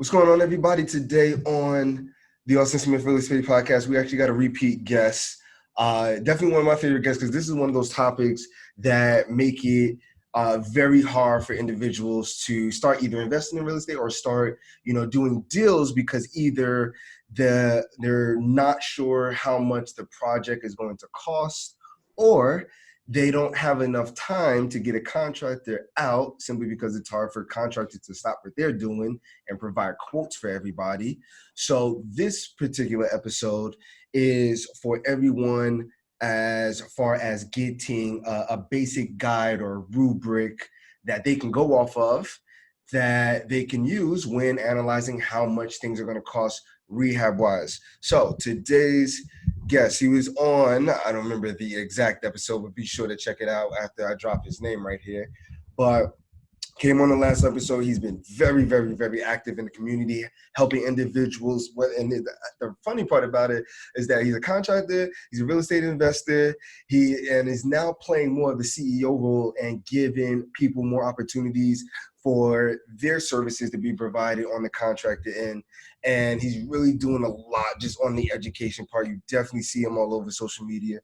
What's going on, everybody? Today on the Austin Smith Real Estate Podcast, we actually got a repeat guest. Definitely one of my favorite guests because this is one of those topics that make it very hard for individuals to start either investing in real estate or start, doing deals because either they're not sure how much the project is going to cost, or they don't have enough time to get a contractor out simply because it's hard for a contractor to stop what they're doing and provide quotes for everybody. So this particular episode is for everyone as far as getting a basic guide or rubric that they can go off of that they can use when analyzing how much things are going to cost rehab wise. So today's guest, he was on, I don't remember the exact episode, but be sure to check it out after I drop his name right here. But came on the last episode. He's been very, very, very active in the community, helping individuals. And the funny part about it is that he's a contractor, he's a real estate investor, and is now playing more of the CEO role and giving people more opportunities for their services to be provided on the contractor end. And he's really doing a lot just on the education part. You definitely see him all over social media.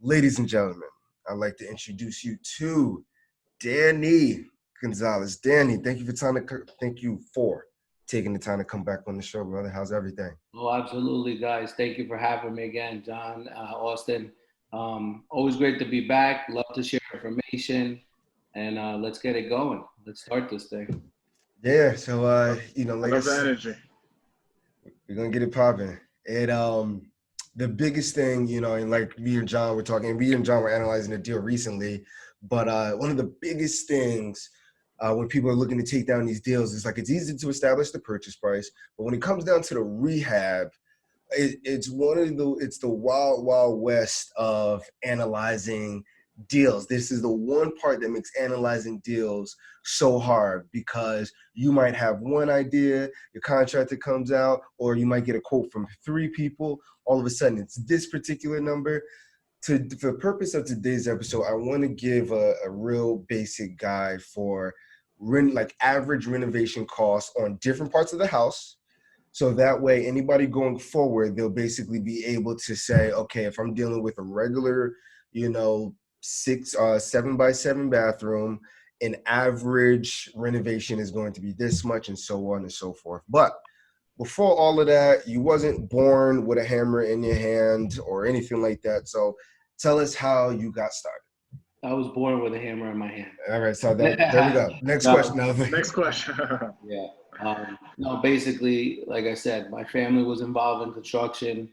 Ladies and gentlemen, I'd like to introduce you to Danny Gonzalez. Danny, thank you for taking the time to come back on the show, brother. How's everything? Oh, absolutely, guys. Thank you for having me again, John, Austin. Always great to be back. Love to share information, and let's get it going. Let's start this thing. Yeah. So, like I said, energy. we're gonna get it popping. And the biggest thing, and like me and John were analyzing a deal recently, but one of the biggest things when people are looking to take down these deals is like it's easy to establish the purchase price, but when it comes down to the rehab, it's the wild west of analyzing deals. This is the one part that makes analyzing deals so hard because you might have one idea, your contractor comes out, or you might get a quote from 3 people. All of a sudden, it's this particular number. For the purpose of today's episode, I want to give a real basic guide for average renovation costs on different parts of the house. So that way, anybody going forward, they'll basically be able to say, okay, if I'm dealing with a regular, 7x7 bathroom, an average renovation is going to be this much, and so on and so forth. But before all of that, you wasn't born with a hammer in your hand or anything like that. So tell us how you got started. I was born with a hammer in my hand. All right, so there we go. Next question. Next question. Yeah. No, basically, like I said, my family was involved in construction.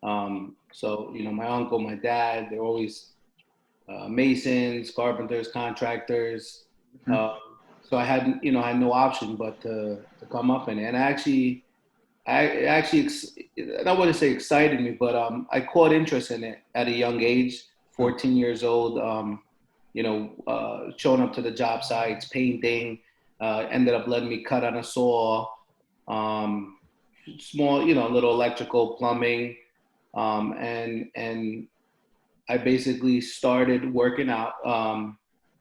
So, my uncle, my dad, they're always masons, carpenters, contractors. So I had no option but to come up in it. And I don't want to say excited me, but I caught interest in it at a young age, 14 years old, showing up to the job sites, painting, ended up letting me cut on a saw, small, little electrical plumbing. And I basically started working out.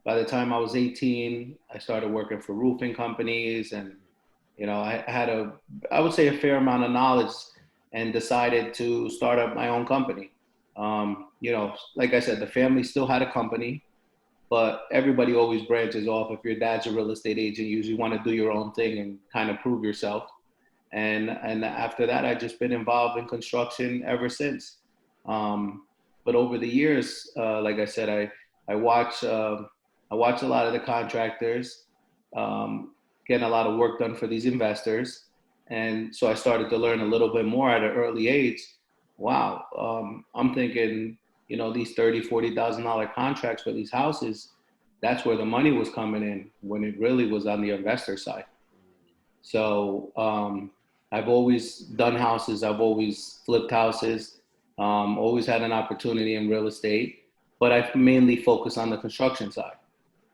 By the time I was 18, I started working for roofing companies, and I had I would say a fair amount of knowledge, and decided to start up my own company. Like I said, the family still had a company, but everybody always branches off. If your dad's a real estate agent, you usually want to do your own thing and kind of prove yourself. And after that, I've just been involved in construction ever since. But over the years, like I said, I watch a lot of the contractors, getting a lot of work done for these investors. And so I started to learn a little bit more at an early age. Wow, I'm thinking, these $30,000, $40,000 contracts for these houses, that's where the money was coming in when it really was on the investor side. So I've always done houses. I've always flipped houses, always had an opportunity in real estate, but I've mainly focused on the construction side.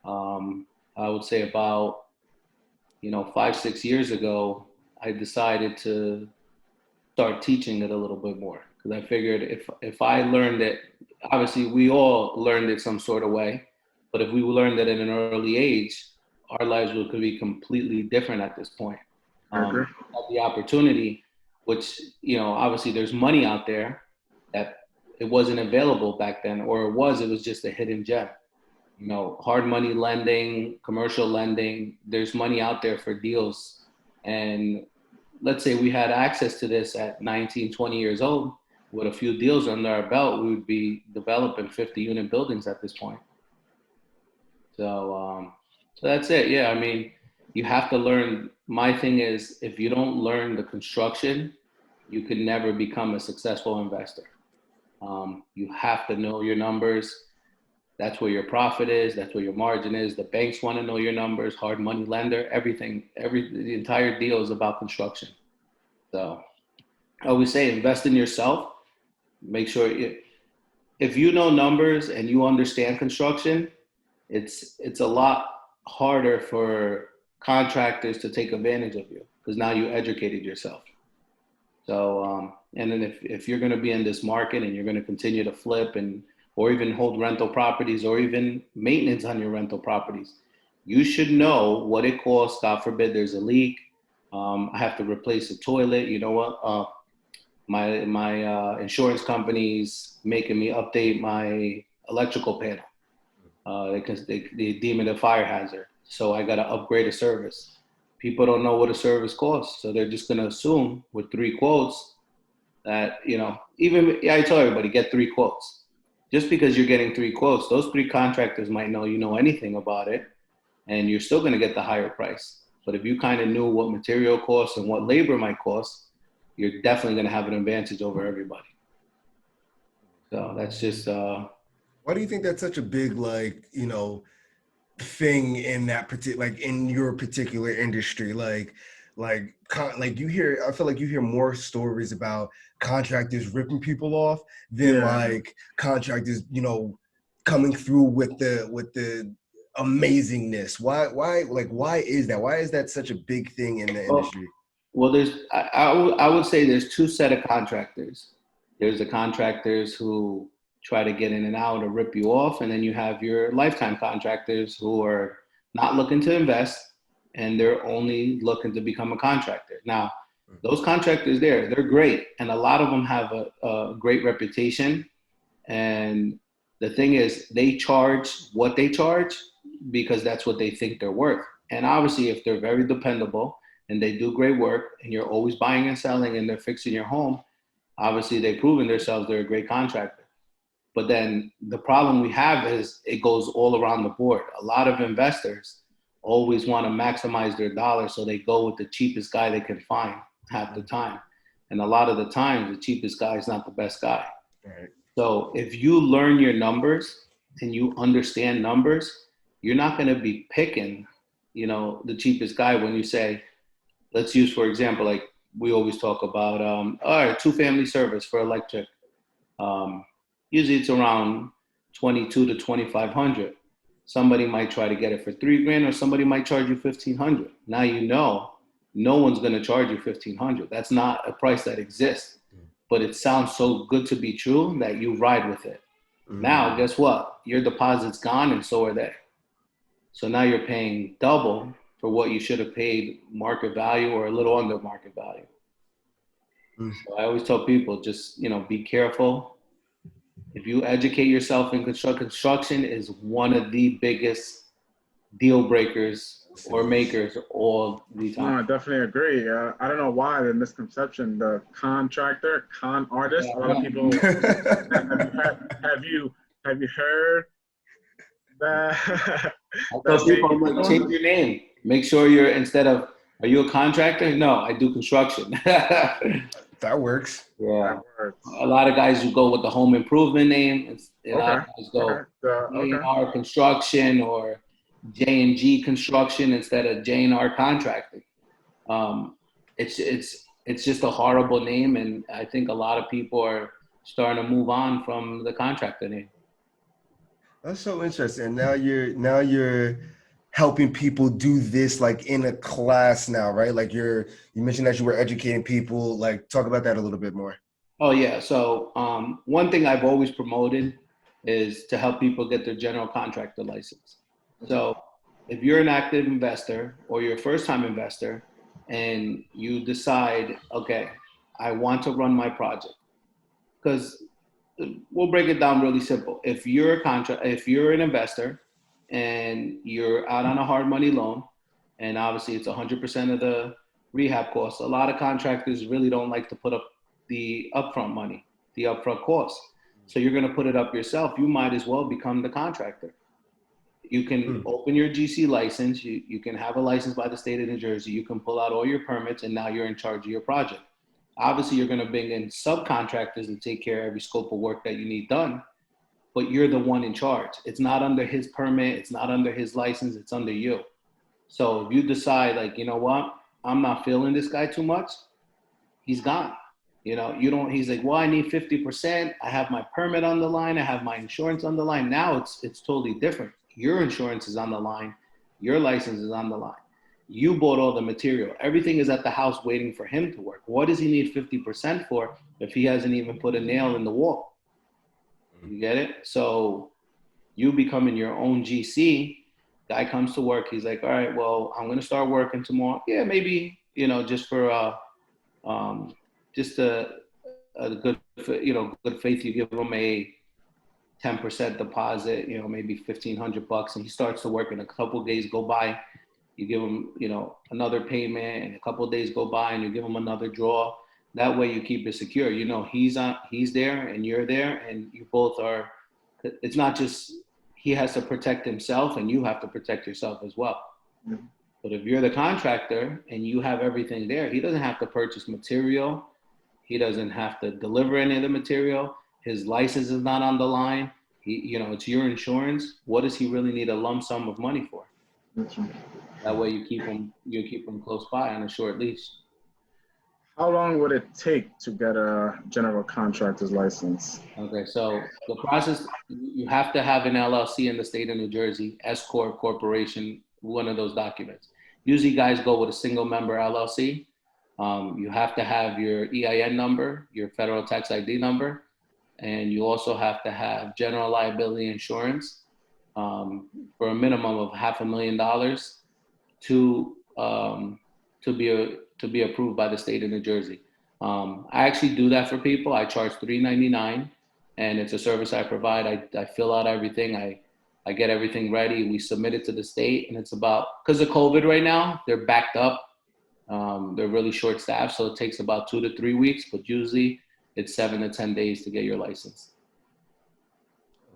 I would say about, 5-6 years ago, I decided to start teaching it a little bit more, because I figured if I learned it, obviously we all learned it some sort of way, but if we learned it at an early age, our lives could be completely different at this point. had the opportunity, which, you know, obviously there's money out there that it wasn't available back then, or it was just a hidden gem. You know, hard money lending, commercial lending, there's money out there for deals. And let's say we had access to this at 19, 20 years old, with a few deals under our belt, we would be developing 50-unit buildings at this point. So that's it. Yeah, I mean, you have to learn. My thing is, if you don't learn the construction, you could never become a successful investor. You have to know your numbers. That's where your profit is. That's where your margin is. The banks want to know your numbers. Hard money lender, everything. The entire deal is about construction. So I always say, invest in yourself. Make sure if you know numbers and you understand construction, it's a lot harder for contractors to take advantage of you, because now you educated yourself. So and then if you're going to be in this market and you're going to continue to flip or even hold rental properties or even maintenance on your rental properties, you should know what it costs. God forbid there's a leak. I have to replace a toilet. You know what? My insurance company's making me update my electrical panel because they deem it a fire hazard. So I got to upgrade a service. People don't know what a service costs, so they're just going to assume with 3 quotes that, you know, I tell everybody, get 3 quotes. Just because you're getting 3 quotes, those 3 contractors might know you know anything about it, and you're still going to get the higher price. But if you kind of knew what material costs and what labor might cost, you're definitely going to have an advantage over everybody. So that's just. Why do you think that's such a big, like, you know, thing in that particular, like in your particular industry? Like you hear, I feel like you hear more stories about contractors ripping people off than like contractors, you know, coming through with the amazingness. Why is that? Why is that such a big thing in the industry? Well, I would say there's 2 set of contractors. There's the contractors who try to get in and out or rip you off, and then you have your lifetime contractors who are not looking to invest and they're only looking to become a contractor. Now, those contractors they're great, and a lot of them have a great reputation. And the thing is, they charge what they charge because that's what they think they're worth. And obviously, if they're very dependable and they do great work and you're always buying and selling and they're fixing your home, obviously they've proven themselves they're a great contractor. But then the problem we have is it goes all around the board. A lot of investors always want to maximize their dollars, so they go with the cheapest guy they can find half the time. And a lot of the time, the cheapest guy is not the best guy. Right. So if you learn your numbers and you understand numbers, you're not going to be picking, you know, the cheapest guy. When you say, let's use, for example, like we always talk about, all right, 2-family service for electric. Usually it's around $2,200 to $2,500. Somebody might try to get it for $3,000, or somebody might charge you $1,500. Now you know no one's going to charge you $1,500. That's not a price that exists, but it sounds so good to be true that you ride with it. Mm-hmm. Now, guess what? Your deposit's gone, and so are they. So now you're paying double for what you should have paid market value or a little under market value. Mm-hmm. So I always tell people, just, you know, be careful. If you educate yourself in construction is one of the biggest deal breakers or makers all the time. No, I definitely agree. I don't know why the misconception, the contractor, con artist. A lot of people have you heard that? So people like, change your name. Make sure you're, instead of, are you a contractor? No, I do construction. That works. Yeah. That works. A lot of guys who go with the home improvement name. A lot of guys go J&R Construction or J&G Construction instead of J&R Contracting. It's just a horrible name, and I think a lot of people are starting to move on from the contractor name. That's so interesting. Now you're helping people do this like in a class now, right? Like you mentioned that you were educating people. Like, talk about that a little bit more. Oh yeah. So one thing I've always promoted is to help people get their general contractor license. So if you're an active investor or you're a first-time investor, and you decide, okay, I want to run my project. Because we'll break it down really simple. If you're an investor and you're out on a hard money loan, and obviously it's 100% of the rehab costs, a lot of contractors really don't like to put up the upfront money, the upfront costs. So you're going to put it up yourself. You might as well become the contractor. You can open your GC license. You can have a license by the state of New Jersey. You can pull out all your permits, and now you're in charge of your project. Obviously, you're going to bring in subcontractors to take care of every scope of work that you need done, but you're the one in charge. It's not under his permit. It's not under his license. It's under you. So if you decide, like, you know what, I'm not feeling this guy too much, he's gone. You know, he's like, well, I need 50%. I have my permit on the line. I have my insurance on the line. Now it's totally different. Your insurance is on the line. Your license is on the line. You bought all the material. Everything is at the house waiting for him to work. What does he need 50% for if he hasn't even put a nail in the wall? You get it? So you becoming your own GC, guy comes to work. He's like, all right, well, I'm going to start working tomorrow. Yeah, maybe, you know, just for just a good, you know, good faith, you give him a 10% deposit, you know, maybe $1,500, and he starts to work, and a couple of days go by. You give him, you know, another payment, and a couple of days go by, and you give him another draw. That way you keep it secure. You know, he's there and you're there, and you both are. It's not just he has to protect himself, and you have to protect yourself as well. Mm-hmm. But if you're the contractor and you have everything there, he doesn't have to purchase material. He doesn't have to deliver any of the material. His license is not on the line. You know, it's your insurance. What does he really need a lump sum of money for? That's right. That way you keep him close by on a short leash. How long would it take to get a general contractor's license? Okay, so the process, you have to have an LLC in the state of New Jersey, S Corp, corporation, one of those documents. Usually guys go with a single member LLC. You have to have your EIN number, your federal tax ID number, and you also have to have general liability insurance for a minimum of $500,000 to be approved by the state of New Jersey. I actually do that for people. I charge $399, and it's a service I provide. I fill out everything. I get everything ready. We submit it to the state, and it's about, because of COVID right now, they're backed up. They're really short staffed, so it takes about 2 to 3 weeks, but usually it's 7 to 10 days to get your license.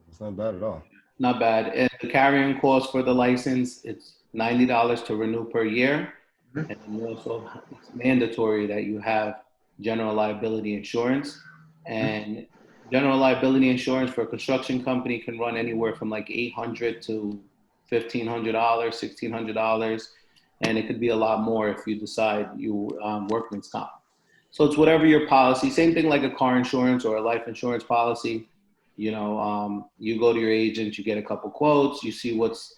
It's not bad at all. Not bad. And the carrying cost for the license, it's $90 to renew per year. And also it's mandatory that you have general liability insurance. And general liability insurance for a construction company can run anywhere from like $800 to $1,500, $1,600. And it could be a lot more if you decide you workman's comp. So it's whatever your policy. Same thing like a car insurance or a life insurance policy. You know, you go to your agent, you get a couple quotes, you see what's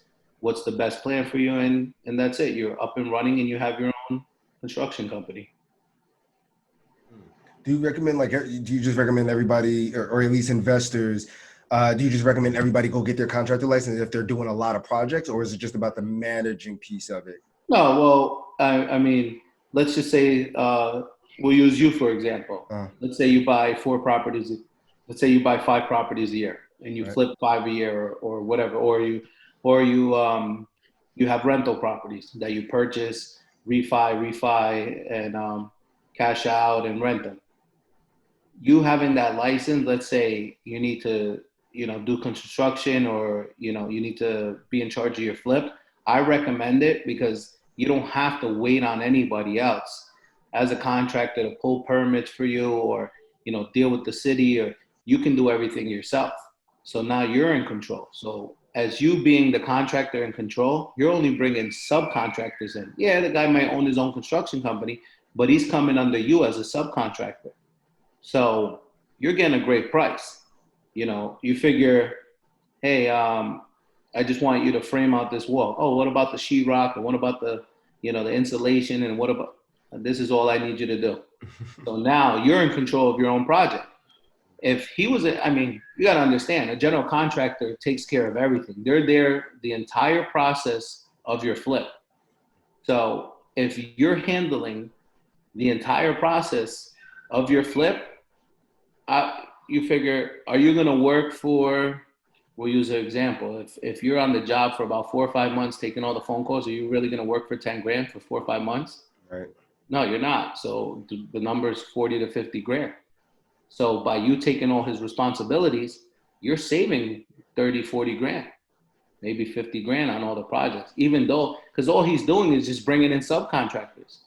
the best plan for you, and that's it. You're up and running, and you have your own construction company. Do you recommend, like, do you just recommend everybody, or at least investors, do you just recommend everybody go get their contractor license if they're doing a lot of projects, or is it just about the managing piece of it? No, well, I mean, let's just say, we'll use you for example. Let's say you buy 4 properties. Let's say you buy 5 properties a year, and you flip 5 a year, or whatever, or you have rental properties that you purchase, refi, and cash out and rent them. You having that license, let's say you need to, you know, do construction, or, you know, you need to be in charge of your flip. I recommend it because you don't have to wait on anybody else as a contractor to pull permits for you, or, you know, deal with the city, or you can do everything yourself. So now you're in control. So as you being the contractor in control, you're only bringing subcontractors in. Yeah, the guy might own his own construction company, but he's coming under you as a subcontractor. So you're getting a great price. You know, you figure, hey, I just want you to frame out this wall. Oh, what about the sheetrock? And what about the, you know, the insulation? And what about, this is all I need you to do. So now you're in control of your own project. If he was, I mean, you got to understand, a general contractor takes care of everything. They're there the entire process of your flip. So if you're handling the entire process of your flip, you figure, are you going to work for, we'll use an example. If you're on the job for about 4 or 5 months taking all the phone calls, are you really going to work for 10 grand for 4 or 5 months? Right. No, you're not. So the number is 40 to 50 grand. So by you taking all his responsibilities, you're saving 30, 40 grand, maybe 50 grand on all the projects, even though, because all he's doing is just bringing in subcontractors.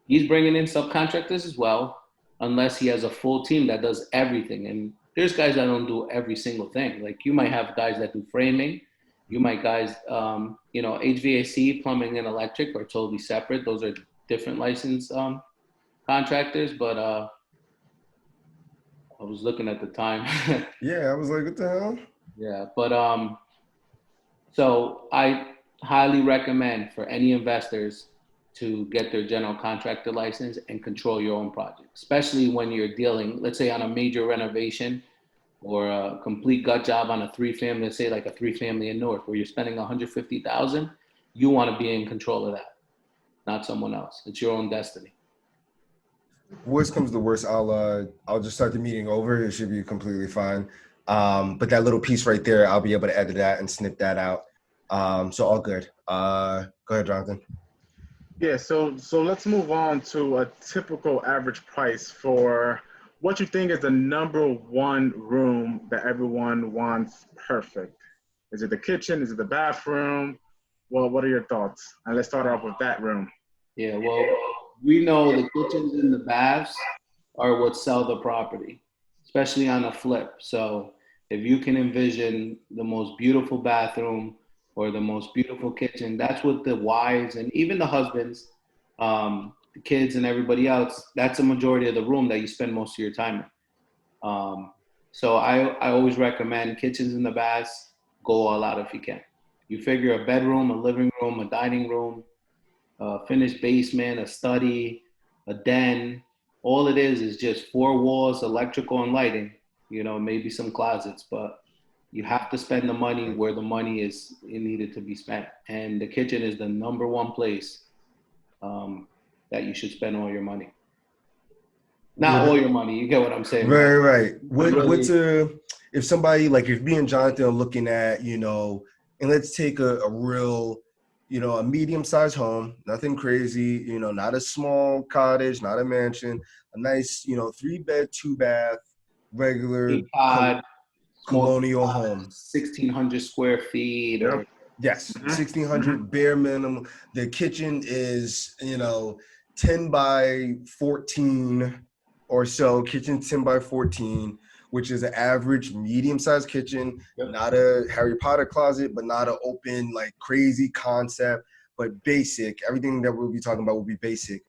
He's bringing in subcontractors as well, unless he has a full team that does everything. And there's guys that don't do every single thing. Like you might have guys that do framing. You might guys, HVAC, plumbing, and electric are totally separate. Those are different licensed contractors. But I was looking at the time. Yeah, I was like, what the hell? Yeah, but so I highly recommend for any investors to get their general contractor license and control your own project, especially when you're dealing, let's say on a major renovation or a complete gut job on a 3-family, let's say like a 3-family in North, where you're spending $150,000. You want to be in control of that, not someone else. It's your own destiny. Worst comes to worst, I'll just start the meeting over. It should be completely fine. But that little piece right there, I'll be able to edit that and snip that out. So all good. Go ahead, Jonathan. Yeah, so let's move on to a typical average price for what you think is the number one room that everyone wants perfect. Is it the kitchen? Is it the bathroom? Well, what are your thoughts? And let's start off with that room. Yeah, well, we know the kitchens and the baths are what sell the property, especially on a flip. So if you can envision the most beautiful bathroom or the most beautiful kitchen, that's what the wives and even the husbands, the kids and everybody else, that's a majority of the room that you spend most of your time in. So I always recommend kitchens and the baths, go all out if you can. You figure a bedroom, a living room, a dining room, a finished basement, a study, a den. All it is just 4 walls, electrical and lighting, maybe some closets, but you have to spend the money where the money is needed to be spent. And the kitchen is the number one place that you should spend all your money. Not all your money, you get what I'm saying? Right. If somebody, like if me and Jonathan are looking at, and let's take a real, a medium-sized home, nothing crazy, not a small cottage, not a mansion, a nice, 3-bed, 2-bath, regular colonial home. 1,600 square feet. Or yes, 1,600 bare minimum. The kitchen is, 10 by 14 or so, kitchen 10 by 14, which is an average medium-sized kitchen, not a Harry Potter closet, but not an open, like crazy concept, but basic. Everything that we'll be talking about will be basic.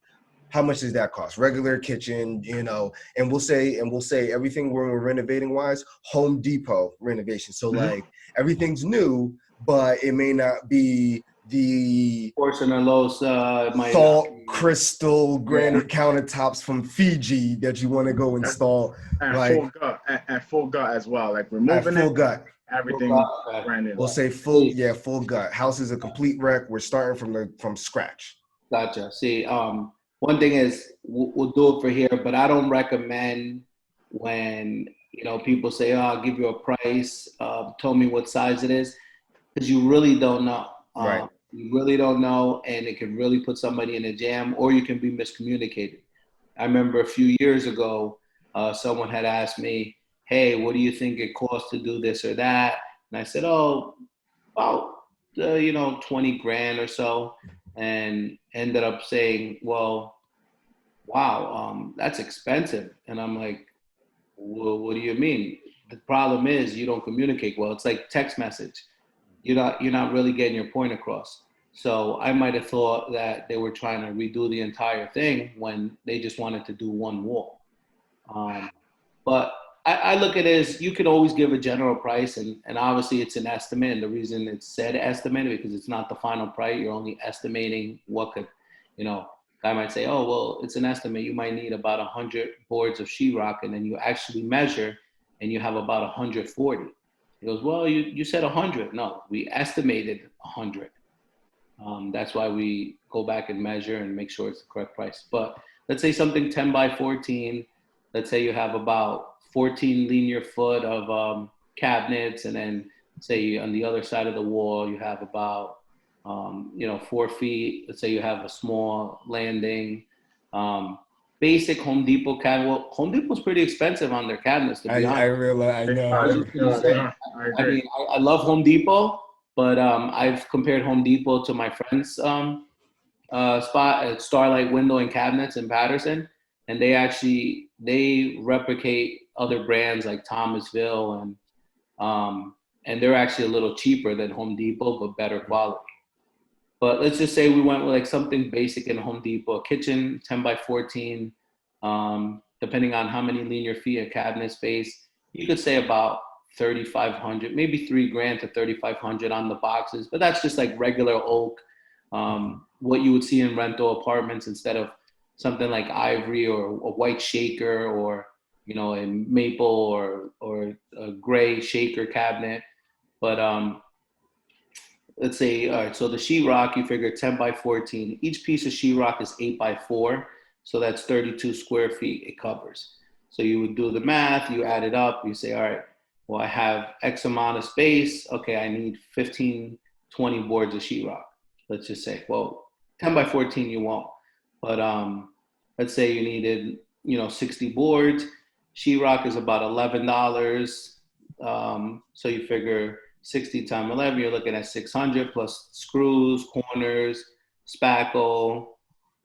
How much does that cost? Regular kitchen, and we'll say everything we're renovating wise, Home Depot renovation. So like everything's new, but it may not be the portion of those salt crystal granite countertops from Fiji that you want to go install. And full gut as well. Like removing full gut. Everything brand new. We'll say full gut. House is a complete wreck. We're starting from scratch. Gotcha. See, one thing is we'll do it for here, but I don't recommend when people say, "Oh, I'll give you a price. Tell me what size it is," because you really don't know. Right. You really don't know, and it can really put somebody in a jam, or you can be miscommunicated. I remember a few years ago, someone had asked me, "Hey, what do you think it costs to do this or that?" And I said, "Oh, about 20 grand or so," and ended up saying, "Well, wow, that's expensive." And I'm like, "Well, what do you mean?" The problem is you don't communicate well. It's like text message. You're not really getting your point across. So I might have thought that they were trying to redo the entire thing when they just wanted to do one wall. But I look at it as you could always give a general price, and obviously it's an estimate. And the reason it's said estimate because it's not the final price. You're only estimating what could, guy might say, "Oh, well, it's an estimate. You might need about 100 boards of sheetrock," and then you actually measure, and you have about 140. He goes, "Well, you said 100. No, we estimated 100. That's why we go back and measure and make sure it's the correct price. But let's say something 10 by 14. Let's say you have about 14 linear foot of cabinets, and then say on the other side of the wall you have about 4 feet. Let's say you have a small landing. Basic Home Depot cabinet. Well, Home Depot's pretty expensive on their cabinets, to be honest. I realize, I know. I was just gonna say, I mean, I love Home Depot, but I've compared Home Depot to my friend's spot at Starlight Window and Cabinets in Patterson, and they replicate other brands like Thomasville, and they're actually a little cheaper than Home Depot, but better quality. But let's just say we went with like something basic in Home Depot, a kitchen, 10 by 14, depending on how many linear feet of cabinet space, you could say about 3,500, maybe $3,000 to 3,500 on the boxes. But that's just like regular oak, what you would see in rental apartments instead of something like ivory or a white shaker or, a maple or a gray shaker cabinet. But let's say, all right, so the sheetrock, you figure 10 by 14. Each piece of sheetrock is 8 by 4. So that's 32 square feet it covers. So you would do the math, you add it up, you say, all right, well, I have X amount of space. Okay, I need 15, 20 boards of sheetrock. Let's just say, well, 10 by 14 you won't. But let's say you needed, 60 boards. Sheetrock is about $11. So you figure 60 times 11, you're looking at 600 plus screws, corners, spackle,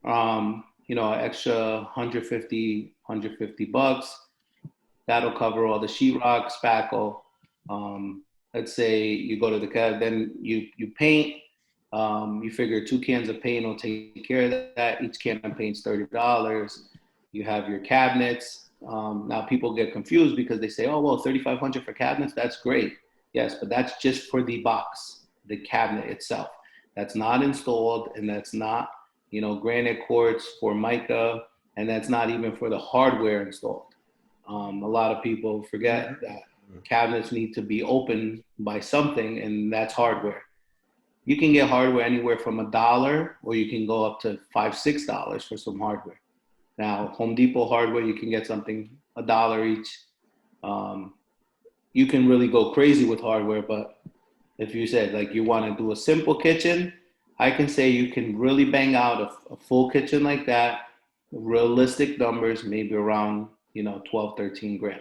extra 150 bucks. That'll cover all the sheetrock, spackle. Let's say you go to the cab, then you paint. You figure 2 cans of paint will take care of that. Each can of paint's $30. You have your cabinets. Now people get confused because they say, oh, well, $3,500 for cabinets, that's great. Yes, but that's just for the box, the cabinet itself. That's not installed, and that's not, granite quartz, Formica, and that's not even for the hardware installed. A lot of people forget that cabinets need to be opened by something, and that's hardware. You can get hardware anywhere from $1, or you can go up to $5, $6 for some hardware. Now, Home Depot hardware, you can get something $1 each. You can really go crazy with hardware, but if you said like you want to do a simple kitchen, I can say you can really bang out a full kitchen like that, realistic numbers, maybe around 12, 13 grand.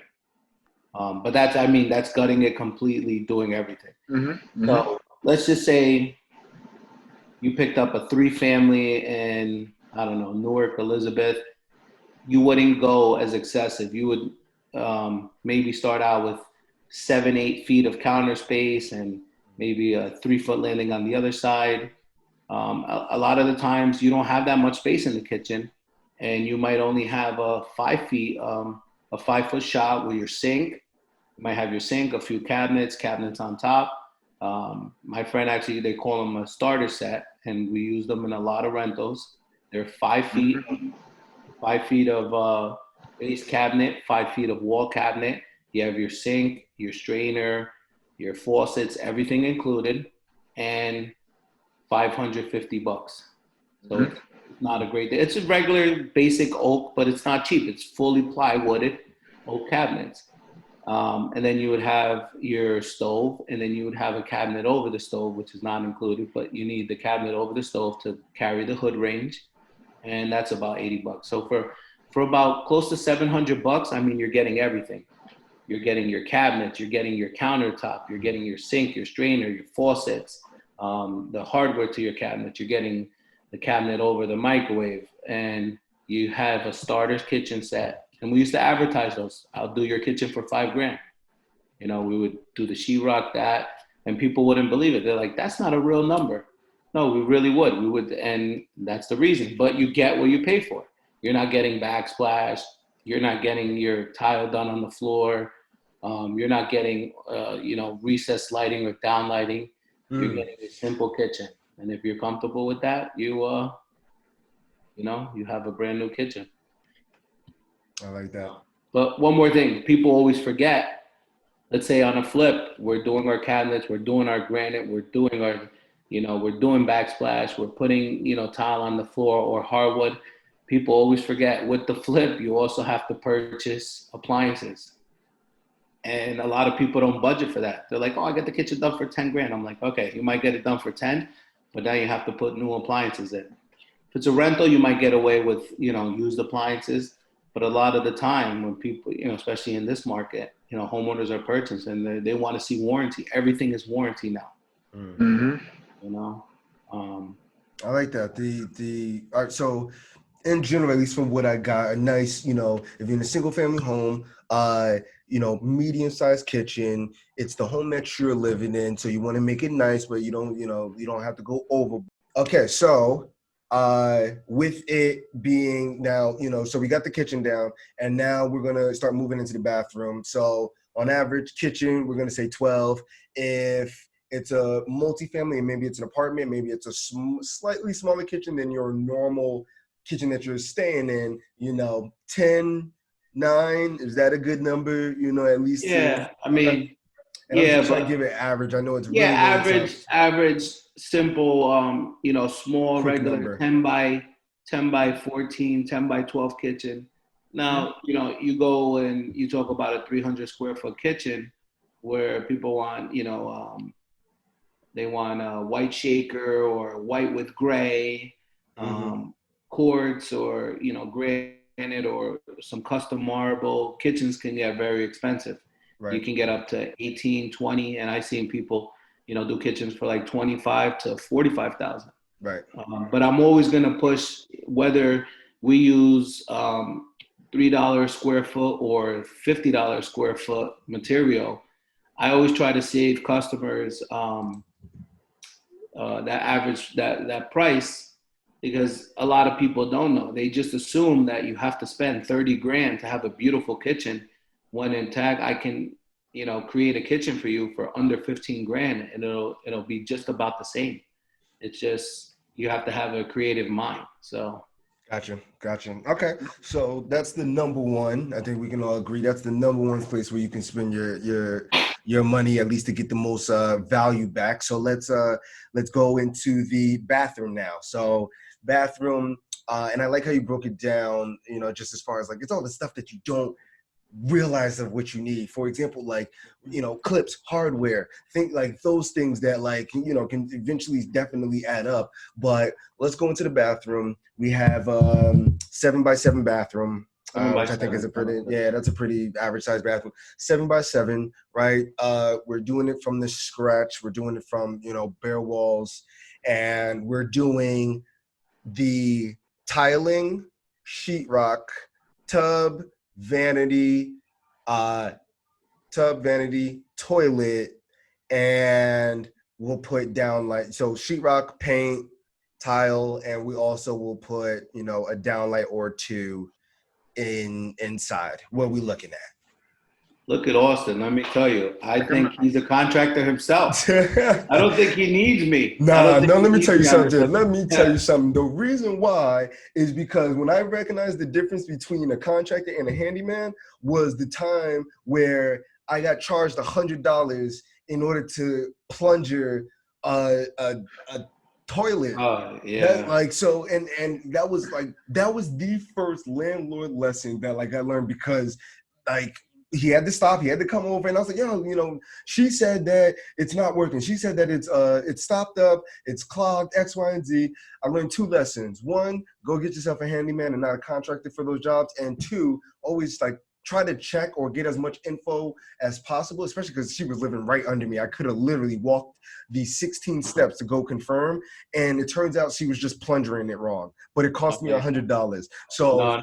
But that's gutting it completely, doing everything. Mm-hmm. So let's just say you picked up a 3-family in, I don't know, Newark, Elizabeth. You wouldn't go as excessive. You would maybe start out with 7, 8 feet of counter space and maybe a 3-foot landing on the other side. A lot of the times you don't have that much space in the kitchen, and you might only have a 5 feet, a 5-foot shot with your sink. You might have your sink, a few cabinets on top. My friend actually, they call them a starter set, and we use them in a lot of rentals. They're 5 feet, 5 feet of base cabinet, 5 feet of wall cabinet. You have your sink, your strainer, your faucets, everything included, and $550. So it's not a great day. It's a regular basic oak, but it's not cheap. It's fully plywooded oak cabinets. And then you would have your stove, and then you would have a cabinet over the stove, which is not included, but you need the cabinet over the stove to carry the hood range, and that's about $80. So for about close to $700, you're getting everything. You're getting your cabinets, you're getting your countertop, you're getting your sink, your strainer, your faucets, the hardware to your cabinet, you're getting the cabinet over the microwave, and you have a starter's kitchen set. And we used to advertise those. I'll do your kitchen for $5,000. We would do the sheetrock that, and people wouldn't believe it. They're like, that's not a real number. No, we really would. We would, and that's the reason. But you get what you pay for. You're not getting backsplash. You're not getting your tile done on the floor. You're not getting, recessed lighting or down lighting. You're getting a simple kitchen. And if you're comfortable with that, you have a brand new kitchen. I like that. But one more thing, people always forget. Let's say on a flip, we're doing our cabinets, we're doing our granite, we're doing we're doing backsplash, we're putting, tile on the floor or hardwood. People always forget with the flip, you also have to purchase appliances. And a lot of people don't budget for that. They're like, oh, I got the kitchen done for 10 grand. I'm like, okay, you might get it done for 10, but now you have to put new appliances in. If it's a rental, you might get away with, used appliances. But a lot of the time when people, especially in this market, homeowners are purchasing and they want to see warranty. Everything is warranty now. Mm-hmm. I like that. All right, so in general, at least from what I got, a nice, if you're in a single family home, medium-sized kitchen, it's the home that you're living in. So you want to make it nice, but you don't have to go over. Okay. So, with it being now, so we got the kitchen down and now we're going to start moving into the bathroom. So on average kitchen, we're going to say 12. If it's a multifamily and maybe it's an apartment, maybe it's a slightly smaller kitchen than your normal kitchen that you're staying in, 10, 9, is that a good number? At least. Yeah, I mean, and I'm just trying to give it average. I know it's really, average, simple, small, quick regular number. 10 by 14, 10 by 12 kitchen. Now, you go and you talk about a 300 square foot kitchen where people want, they want a white shaker or white with gray, quartz or, granite or some custom marble. Kitchens can get very expensive. Right. You can get up to 18, 20, and I've seen people, do kitchens for like 25 to 45,000. Right. But I'm always going to push whether we use $3 square foot or $50 square foot material. I always try to save customers that price, because a lot of people don't know. They just assume that you have to spend 30 grand to have a beautiful kitchen. When in fact, I can, create a kitchen for you for under 15 grand and it'll be just about the same. It's just, you have to have a creative mind. So. Gotcha. Okay. So that's the number one. I think we can all agree that's the number one place where you can spend your money, at least to get the most value back. So let's go into the bathroom now. So bathroom, and I like how you broke it down, just as far as like, it's all the stuff that you don't realize of what you need. For example, like, clips, hardware, think like those things that like, can eventually definitely add up. But let's go into the bathroom. We have 7x7 bathroom, which I think is that's a pretty average size bathroom. 7x7, right? We're doing it from the scratch. We're doing it from, bare walls, and we're doing the tiling, sheetrock, tub, vanity, toilet, and we'll put down so sheetrock, paint, tile, and we also will put a downlight or two inside. What are we looking at? Look at Austin. Let me tell you, I think he's a contractor himself. I don't think he needs me. No, let me tell you something. The reason why is because when I recognized the difference between a contractor and a handyman was the time where I got charged $100 in order to plunger a toilet. Oh, yeah. And that was the first landlord lesson that I learned, because he had to stop. He had to come over, and I was like, yo, she said that it's not working. She said that it's stopped up, it's clogged, X, Y, and Z. I learned 2 lessons. 1, go get yourself a handyman and not a contractor for those jobs. And 2, always try to check or get as much info as possible, especially because she was living right under me. I could have literally walked the 16 steps to go confirm, and it turns out she was just plunging it wrong, but it cost me $100. So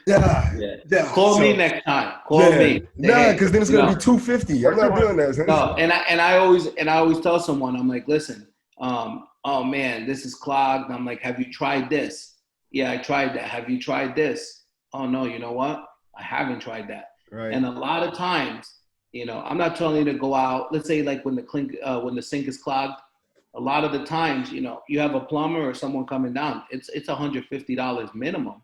yeah. Call me next time. Call me. Nah, because then it's gonna be $250. I'm not doing that. No, and I always tell someone, I'm like, listen, oh man, this is clogged. I'm like, have you tried this? Yeah, I tried that. Have you tried this? Oh no, you know what? I haven't tried that. Right. And a lot of times, I'm not telling you to go out. Let's say when the sink is clogged, a lot of the times, you have a plumber or someone coming down. It's $150 minimum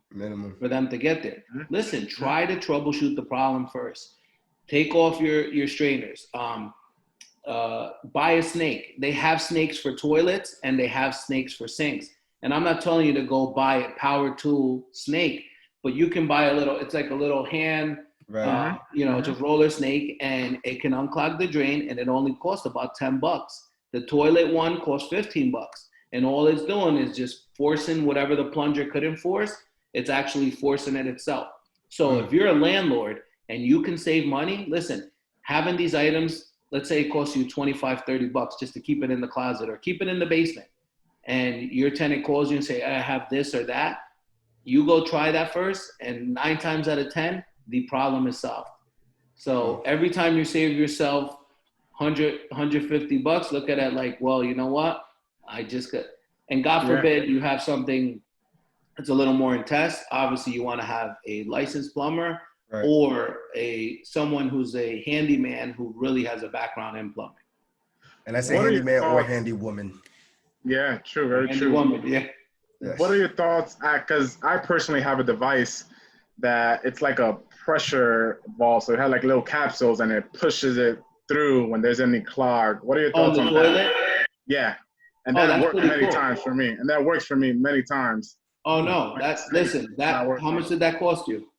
for them to get there. Mm-hmm. Listen, try to troubleshoot the problem first. Take off your strainers. buy a snake. They have snakes for toilets and they have snakes for sinks. And I'm not telling you to go buy a power tool snake, but you can buy it's like a little hand, Right. it's a roller snake, and it can unclog the drain, and it only costs about $10. The toilet one costs $15. And all it's doing is just forcing whatever the plunger couldn't force, it's actually forcing it itself. So if you're a landlord and you can save money, listen, having these items, let's say it costs you $25, $30 just to keep it in the closet or keep it in the basement. And your tenant calls you and say, I have this or that. You go try that first, and 9 times out of 10, the problem is solved. So every time you save yourself $100, $150, look at it like, well, you know what? I just got, and God forbid you have something that's a little more intense. Obviously, you want to have a licensed plumber or someone who's a handyman who really has a background in plumbing. And I say handyman or handy woman. Yeah, true, very handy true. Woman, yeah. Yes. What are your thoughts? Because I personally have a device that it's like a pressure valve, so it has like little capsules and it pushes it through when there's any clog. What are your thoughts on that? Yeah. And that worked many times for me. And that works for me many times. Oh, no. How much did that cost you?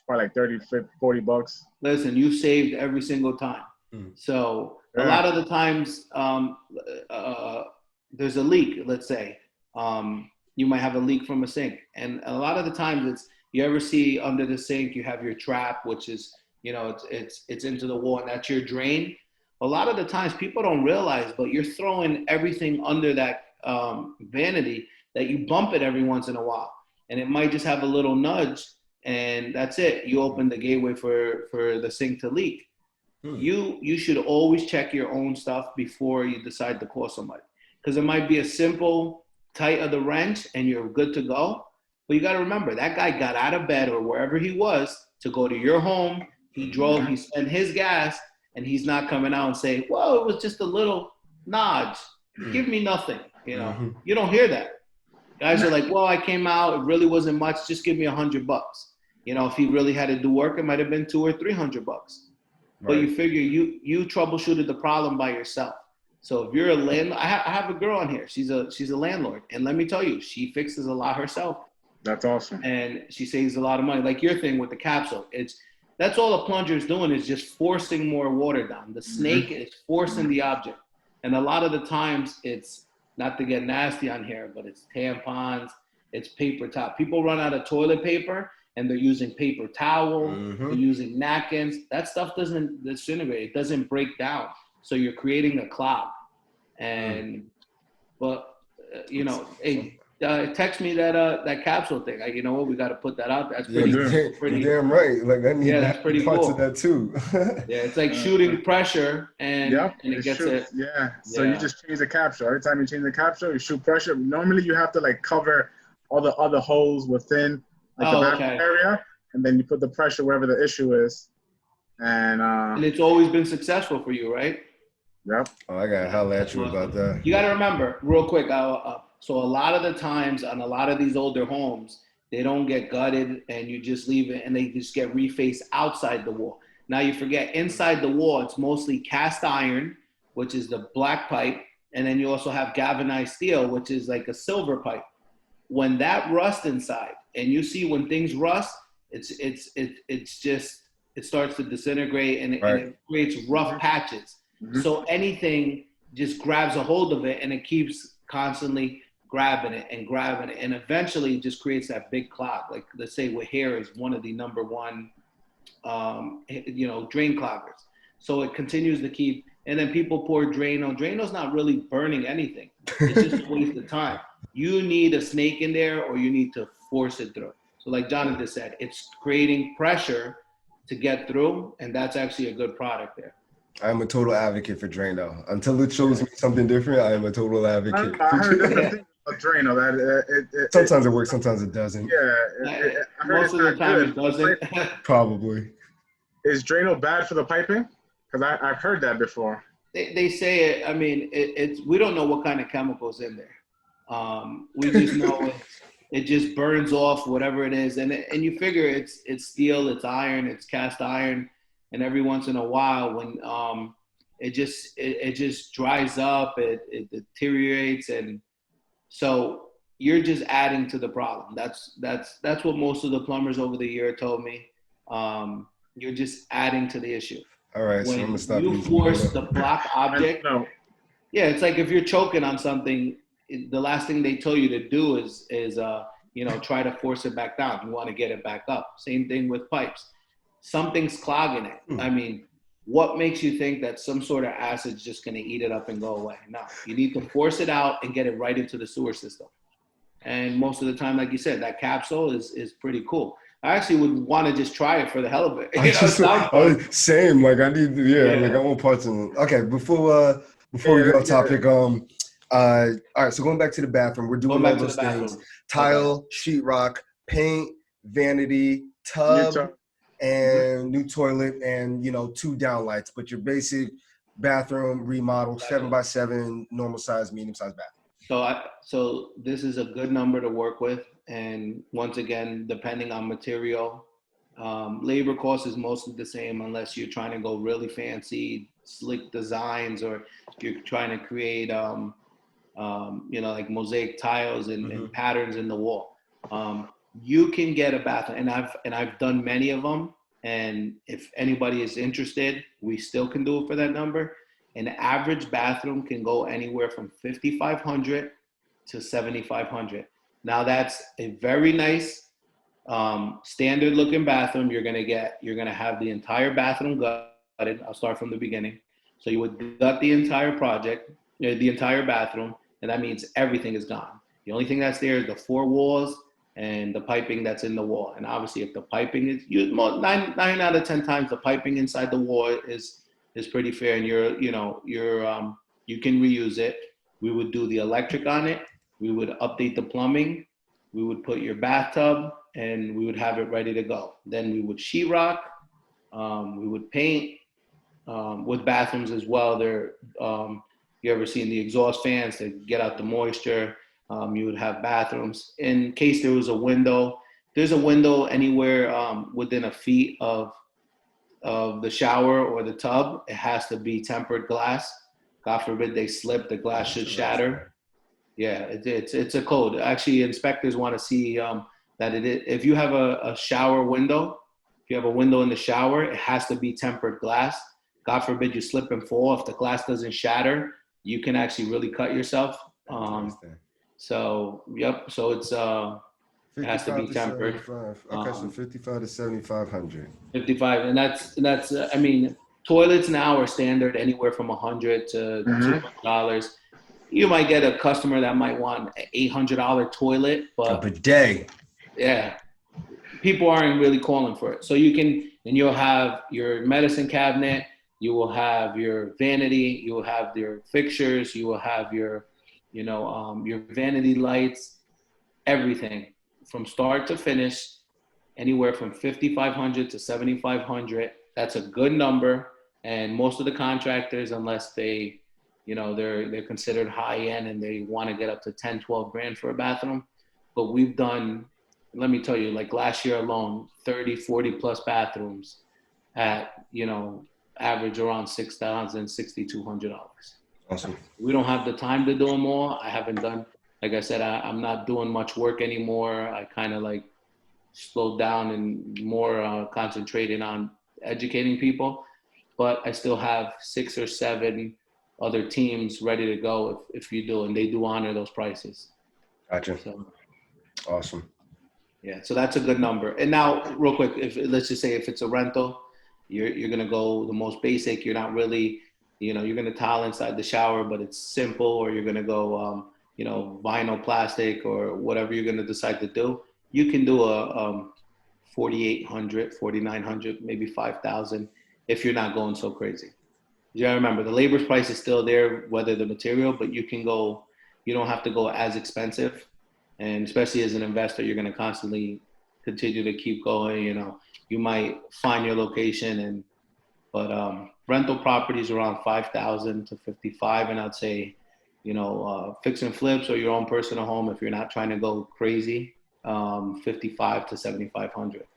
Probably like 30, 50, $40. Listen, you saved every single time. So a lot of the times there's a leak, let's say. You might have a leak from a sink. And a lot of the times you ever see under the sink, you have your trap, which is, it's into the wall, and that's your drain. A lot of the times people don't realize, but you're throwing everything under that vanity that you bump it every once in a while. And it might just have a little nudge, and that's it. You open the gateway for the sink to leak. You should always check your own stuff before you decide to call somebody. Because it might be a simple tight of the wrench and you're good to go. But you got to remember, that guy got out of bed or wherever he was to go to your home. He drove, he spent his gas, and he's not coming out and saying, well, it was just a little nudge. Give me nothing. You don't hear that. Guys are like, well, I came out. It really wasn't much. Just give me $100. If he really had to do work, it might have been $200 or $300. But you figure you troubleshooted the problem by yourself. So if you're a landlord, I have a girl on here. She's a landlord. And let me tell you, she fixes a lot herself. That's awesome. And she saves a lot of money. Like your thing with the capsule. That's all the plunger is doing, is just forcing more water down. The snake is forcing the object. And a lot of the times it's, not to get nasty on here, but it's tampons, it's paper towel. People run out of toilet paper and they're using paper towel, they're using napkins. That stuff doesn't disintegrate. It doesn't break down. So you're creating a clog. And, text me that capsule thing. You know what? We got to put that out. That's pretty. You're damn right. Like I need that's pretty parts cool. of that too. It's like shooting pressure, and it gets it. Yeah. So you just change the capsule. Every time you change the capsule, you shoot pressure. Normally, you have to like cover all the other holes within the bathroom area, and then you put the pressure wherever the issue is. And it's always been successful for you, right? Yep. Oh, I gotta holler at you about that. You got to remember, real quick. So a lot of the times on a lot of these older homes, they don't get gutted and you just leave it and they just get refaced outside the wall. Now you forget, inside the wall, it's mostly cast iron, which is the black pipe. And then you also have galvanized steel, which is like a silver pipe. When that rusts inside, and you see when things rust, it starts to disintegrate and it creates rough patches. So anything just grabs a hold of it and it keeps constantly grabbing it, and eventually it just creates that big clog. Like let's say with hair is one of the number one, drain cloggers. So it continues to keep, and then people pour Drano. Drano's not really burning anything. It's just a waste of time. You need a snake in there, or you need to force it through. So like Jonathan said, it's creating pressure to get through, and that's actually a good product there. I'm a total advocate for Drano. Until it shows me something different, I am a total advocate. I heard different things about Drano. Sometimes it works, sometimes it doesn't. Yeah. Most of the time it doesn't. Probably. Is Drano bad for the piping? Because I've heard that before. They say it. I mean, we don't know what kind of chemicals in there. We just know it just burns off whatever it is, and you figure it's steel, it's iron, it's cast iron, and every once in a while when it just dries up, it deteriorates, and so you're just adding to the problem. That's what most of the plumbers over the year told me. You're just adding to the issue. All right, so I'm When gonna stop you using force it. the block object, yeah, it's like if you're choking on something, the last thing they tell you to do is try to force it back down. You want to get it back up. Same thing with pipes. Something's clogging it. I mean, what makes you think that some sort of acid's just going to eat it up and go away? No, you need to force it out and get it right into the sewer system. And most of the time, like you said, that capsule is pretty cool. I actually would want to just try it for the hell of it. Same. Like I need, like I want parts in it. Okay, before we get off topic, all right. So going back to the bathroom, we're doing all those things: tile, sheetrock, paint, vanity, tub, and new toilet, and 2 downlights. But your basic bathroom remodel, 7x7, normal size, medium size bathroom. So this is a good number to work with. And once again, depending on material, labor cost is mostly the same unless you're trying to go really fancy, slick designs, or you're trying to create, like mosaic tiles and patterns in the wall. You can get a bathroom, and I've done many of them. And if anybody is interested, we still can do it for that number. An average bathroom can go anywhere from $5,500 to $7,500. Now that's a very nice, standard looking bathroom. You're gonna have the entire bathroom gutted. I'll start from the beginning. So you would gut the entire the entire bathroom, and that means everything is gone. The only thing that's there is the 4 walls and the piping that's in the wall. And obviously, if the piping is used, 9 out of 10 times the piping inside the wall is pretty fair, and you can reuse it. We would do the electric on it. We would update the plumbing. We would put your bathtub, and we would have it ready to go. Then we would sheetrock. We would paint with bathrooms as well. You ever seen the exhaust fans to get out the moisture? You would have bathrooms. In case there was a window, there's a window anywhere within a feet of the shower or the tub. It has to be tempered glass. God forbid they slip, the glass should shatter. Yeah, it's a code. Actually, inspectors want to see that if you have a shower window, if you have a window in the shower, it has to be tempered glass. God forbid you slip and fall. If the glass doesn't shatter, you can actually really cut yourself. So it's it has to be tempered. Okay, so 55 to 7,500. 55, and that's I mean, toilets now are standard anywhere from $100 to $200. You might get a customer that might want an $800 toilet, but a bidet. Yeah, people aren't really calling for it. So you'll have your medicine cabinet, you will have your vanity, you will have your fixtures, you will have your vanity lights, everything from start to finish, anywhere from $5,500 to $7,500. That's a good number. And most of the contractors, unless they're considered high end and they want to get up to 10, 12 grand for a bathroom. But we've done, let me tell you, like last year alone, 30, 40 plus bathrooms at, average around $6,000, $6,200. Awesome. We don't have the time to do them all. I haven't done, like I said, I'm not doing much work anymore. I kind of like slowed down and more concentrated on educating people. But I still have 6 or 7 other teams ready to go if you do, and they do honor those prices. Gotcha. So, awesome. Yeah, so that's a good number. And now, real quick, let's just say if it's a rental, you're gonna go the most basic. You're not really, you're gonna tile inside the shower, but it's simple, or you're gonna go, vinyl plastic or whatever you're gonna decide to do. You can do a $4,800, $4,900, maybe $5,000 if you're not going so crazy. You gotta remember the labor price is still there, whether the material, but you don't have to go as expensive. And especially as an investor, you're gonna constantly continue to keep going. You might find your location, but rental properties around 5,000 to 55, and I'd say, fix and flips or your own personal home, if you're not trying to go crazy, 55 to 7,500.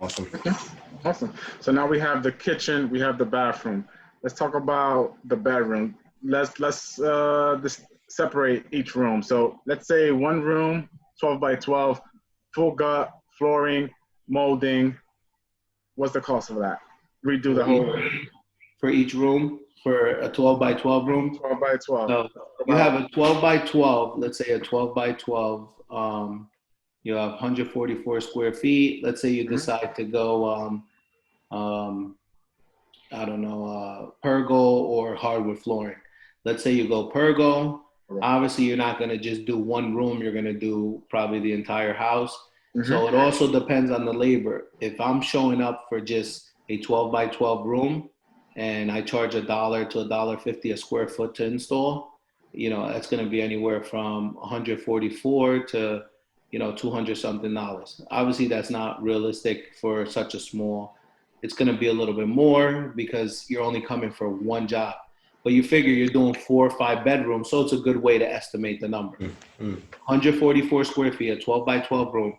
Awesome. Okay. Awesome. So now we have the kitchen, we have the bathroom. let's talk about the bedroom. Let's just separate each room. So let's say one room, 12 by 12, full gut, flooring, molding. What's the cost of that? Redo the whole for each room, for a 12 by 12 room. 12 by 12. So you have a 12 by 12, let's say a 12 by 12, you have 144 square feet. Let's say you decide to go, I don't know, pergo or hardwood flooring. Let's say you go pergo. Obviously, you're not going to just do one room. You're going to do probably the entire house. So it also depends on the labor. If I'm showing up for just a 12 by 12 room and I charge $1 to $1.50 a square foot to install, you know, that's going to be anywhere from 144 to, you know, 200 something dollars. Obviously, that's not realistic for such a small. It's going to be a little bit more because you're only coming for one job. But you figure you're doing 4 or 5 bedrooms, so it's a good way to estimate the number. 144 square feet, a 12 by 12 room.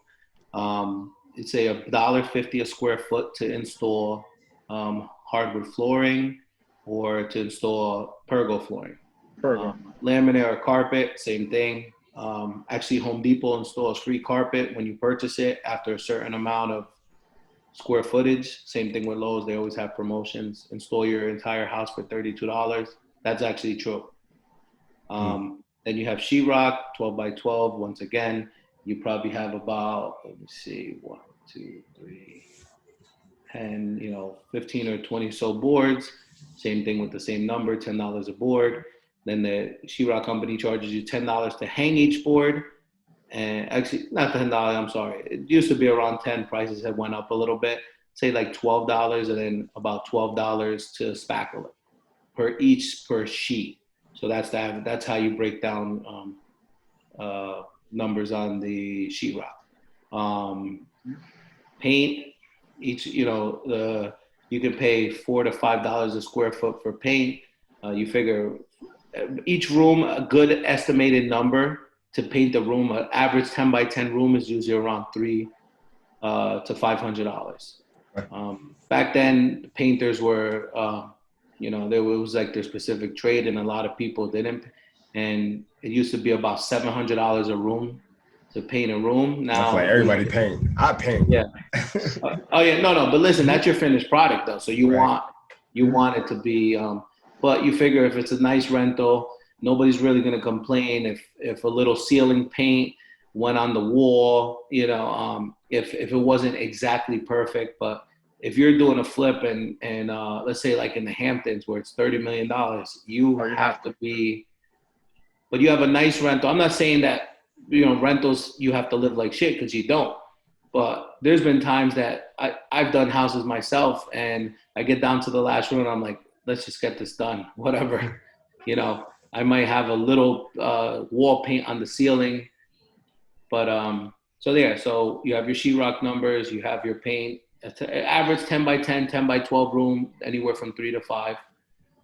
It's a $1.50 a square foot to install hardwood flooring or to install pergo flooring. Laminate or carpet, same thing. Actually, Home Depot installs free carpet when you purchase it after a certain amount of square footage. Same thing with Lowe's. They always have promotions. Install your entire house for $32. That's actually true. Then you have sheetrock, 12 by 12. Once again, you probably have about, let me see, 1, 2, 3, 10, you know, 15 or 20 so boards. Same thing with the same number, $10 a board. Then the sheetrock company charges you $10 to hang each board. And actually, not $10, I'm sorry. It used to be around 10. Prices have went up a little bit. Say like $12 and then about $12 to spackle it per sheet. So that's how you break down numbers on the sheetrock. Paint, each, you know, you can pay $4 to $5 a square foot for paint. You figure each room, a good estimated number to paint the room, an average 10 by 10 room is usually around $300 to $500. Back then, painters were, you know, it was like their specific trade, and a lot of people didn't. And it used to be about $700 a room to paint a room. Now, like everybody paint. I paint. Yeah. Oh yeah, no. But listen, that's your finished product though. So you want it to be. But you figure if it's a nice rental, nobody's really gonna complain if a little ceiling paint went on the wall. You know, if it wasn't exactly perfect, but if you're doing a flip and let's say like in the Hamptons where it's $30 million, you have to be. But you have a nice rental. I'm not saying that, you know, rentals, you have to live like shit, because you don't. But there's been times that I've done houses myself and I get down to the last room and I'm like, let's just get this done, whatever. You know, I might have a little wall paint on the ceiling. But so you have your sheetrock numbers, you have your paint. Average 10 by 10, 10 by 12 room, anywhere from 3 to 5.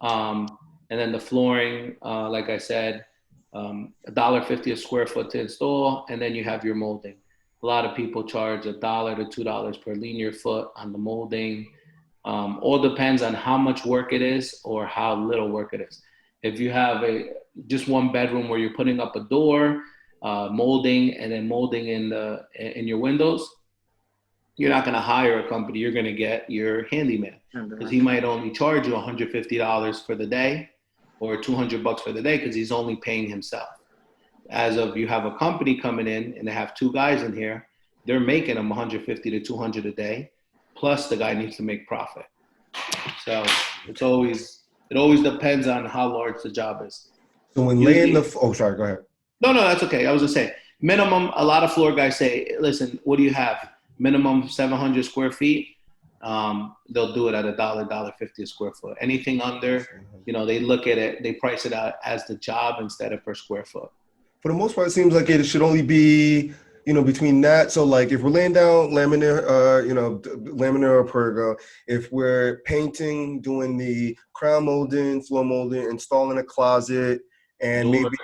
And then the flooring, like I said, $1.50 a square foot to install, and then you have your molding. A lot of people charge $1 to $2 per linear foot on the molding. All depends on how much work it is or how little work it is. If you have just one bedroom where you're putting up a door, molding, and then molding in your windows, you're not going to hire a company. You're going to get your handyman, because he might only charge you $150 for the day or $200 for the day, because he's only paying himself. As of you have a company coming in and they have 2 guys in here, they're making them $150 to $200 a day, plus the guy needs to make profit. So it always depends on how large the job is. So when laying sorry, go ahead. No, that's okay. I was gonna say minimum. A lot of floor guys say, listen, what do you have? Minimum 700 square feet. They'll do it at $1.50 a square foot. Anything under, you know, they look at it, they price it out as the job instead of per square foot. For the most part, it seems like it should only be, you know, between that. So like if we're laying down laminate, laminate or pergo, if we're painting, doing the crown molding, floor molding, installing a closet, and maybe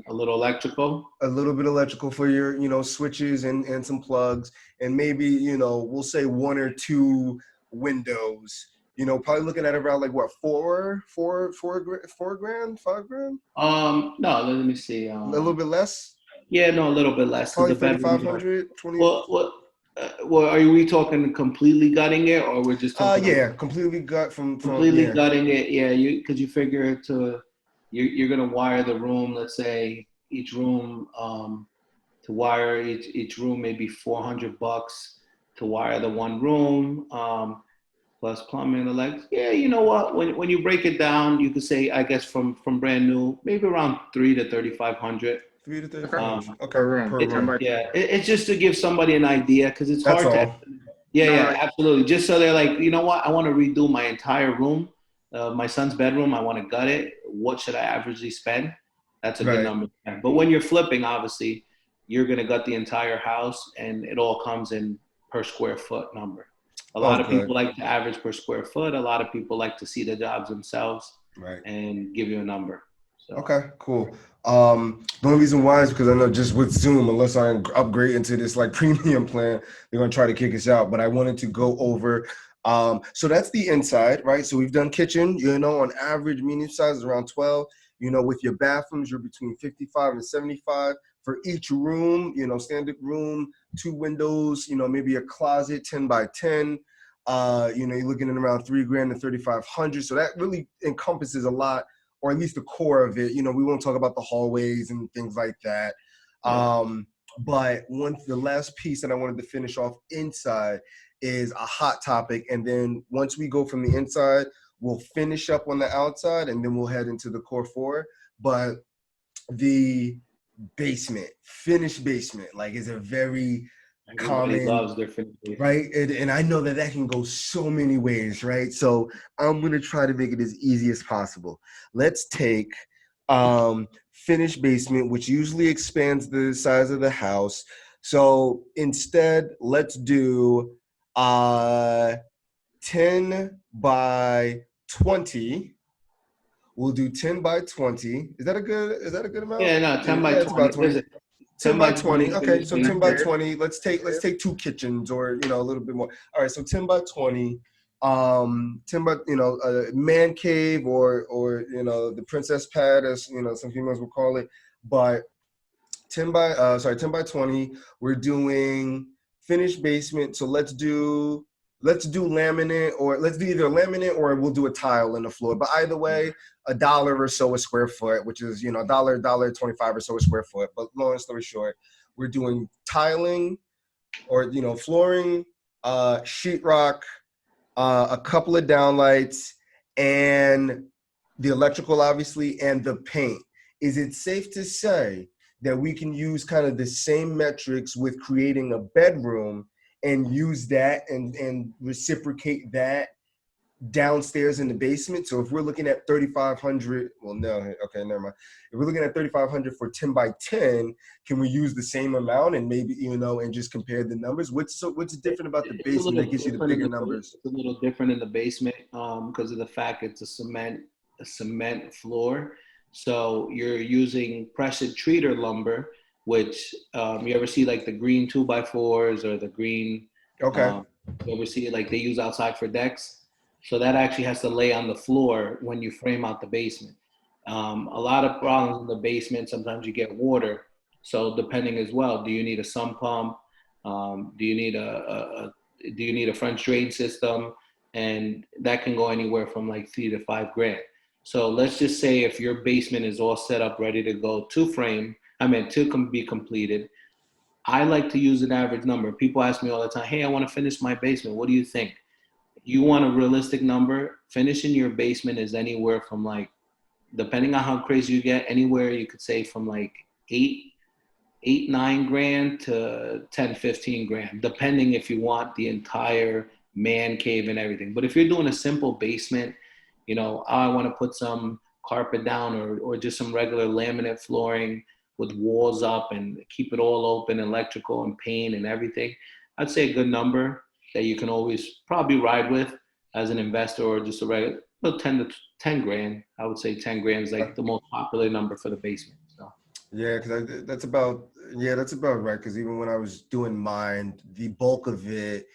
a little electrical, a little bit electrical for your, you know, switches and some plugs, and maybe, you know, we'll say 1 or 2 windows, You know, probably looking at around like what, $4 grand, $5 grand? No, let me see. A little bit less? Yeah, no, a little bit less because Probably the bedroom. 3,500, 20. Well, are we talking completely gutting it, or we're just talking? Yeah, completely gut from Completely yeah. gutting it. Yeah, because you figure you're gonna wire the room. Let's say each room to wire each room maybe $400 to wire the one room. Plus plumbing, electric. Yeah, you know what? When you break it down, you could say, I guess from brand new, maybe around 3 to 3,500. 3 to 3,500. Okay, Per room. per room. It's just to give somebody an idea because it's That's hard to. all. Yeah, absolutely. Just so they're like, you know what? I want to redo my entire room, my son's bedroom. I want to gut it. What should I averagely spend? That's a good number. But when you're flipping, obviously, you're gonna gut the entire house, and it all comes in per square foot number. A lot of people like to average per square foot. A lot of people like to see the jobs themselves and give you a number. So. Okay, cool. The only reason why is because I know just with Zoom, unless I upgrade into this like premium plan, they're gonna try to kick us out. But I wanted to go over. So that's the inside, right? So we've done kitchen. You know, on average, medium size is around 12. You know, with your bathrooms, you're between 55 and 75 for each room. You know, standard room, 2 windows. You know, maybe a closet, 10 by 10. You know, you're looking at around $3 grand to 3,500. So that really encompasses a lot, or at least the core of it. You know, we won't talk about the hallways and things like that. But the last piece that I wanted to finish off inside is a hot topic. And then once we go from the inside, we'll finish up on the outside, and then we'll head into the core 4. But the basement, finished basement, like is a very Everybody loves their finished basement. Right? And I know that can go so many ways, right? So I'm going to try to make it as easy as possible. Let's take finished basement, which usually expands the size of the house. So instead, let's do 10 by 20. We'll do 10 by 20. Is that a good amount? Yeah, no, 10 by 20. It's about 20. 10 by 20. Okay, so 10 by 20. Let's take 2 kitchens, or a little bit more. All right, so 10 by 20. 10 by a man cave, or the princess pad, as some females will call it. But 10 by 20. We're doing finished basement. So let's do laminate, or let's do either laminate, or we'll do a tile in the floor. But either way, $1 or so a square foot, which is $1.25 or so a square foot. But long story short, we're doing tiling, or flooring, sheetrock, a couple of downlights, and the electrical, obviously, and the paint. Is it safe to say that we can use kind of the same metrics with creating a bedroom and use that and reciprocate that downstairs in the basement? So if we're looking at 3,500, well, no, okay, never mind. If we're looking at 3,500 for 10 by 10, can we use the same amount and maybe, and just compare the numbers? What's different about the basement that gives you the bigger numbers? It's a little different in the basement because of the fact it's a cement floor. So you're using pressure treater lumber, which you ever see like the green 2x4s or the green. Okay. You ever see like they use outside for decks? So that actually has to lay on the floor when you frame out the basement. A lot of problems in the basement. Sometimes you get water. So depending as well, do you need a sump pump? Do you need a French drain system? And that can go anywhere from like $3 to $5 grand. So let's just say if your basement is all set up, ready to go to be completed, I like to use an average number. People ask me all the time, hey, I want to finish my basement. What do you think? You want a realistic number? Finishing your basement is anywhere from like, depending on how crazy you get, anywhere you could say from like 9 grand to 10, 15 grand, depending if you want the entire man cave and everything. But if you're doing a simple basement, I want to put some carpet down or just some regular laminate flooring with walls up and keep it all open, electrical and paint and everything, I'd say a good number that you can always probably ride with as an investor, or just a regular 10 grand. I would say 10 grand is like the most popular number for the basement. So. Yeah, because that's about right. Because even when I was doing mine, the bulk of it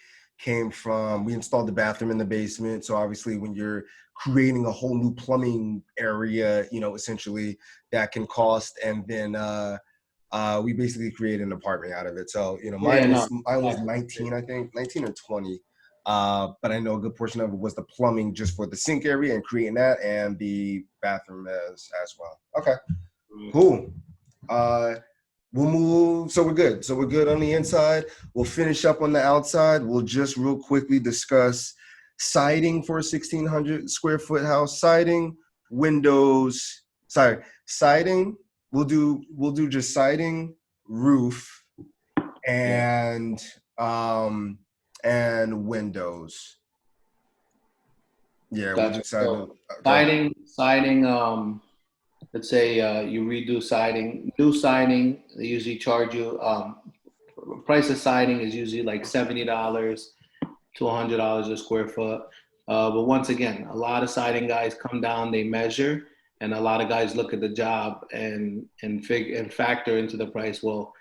came from, we installed the bathroom in the basement. So obviously when you're creating a whole new plumbing area, you know, essentially that can cost. And then we basically created an apartment out of it. So, you know, mine was 19, I think, 19 or 20. But I know a good portion of it was the plumbing just for the sink area and creating that, and the bathroom as well. Okay, cool. We'll move. So we're good. So we're good on the inside. We'll finish up on the outside. We'll just real quickly discuss siding for a 1,600 square foot house. Siding, windows. Sorry, siding. We'll do just siding, roof, and windows. Yeah, we'll do siding. Siding. Let's say you redo siding, new siding, they usually charge you, price of siding is usually like $70 to $100 a square foot. But once again, a lot of siding guys come down, they measure, and a lot of guys look at the job and factor into the price. Well,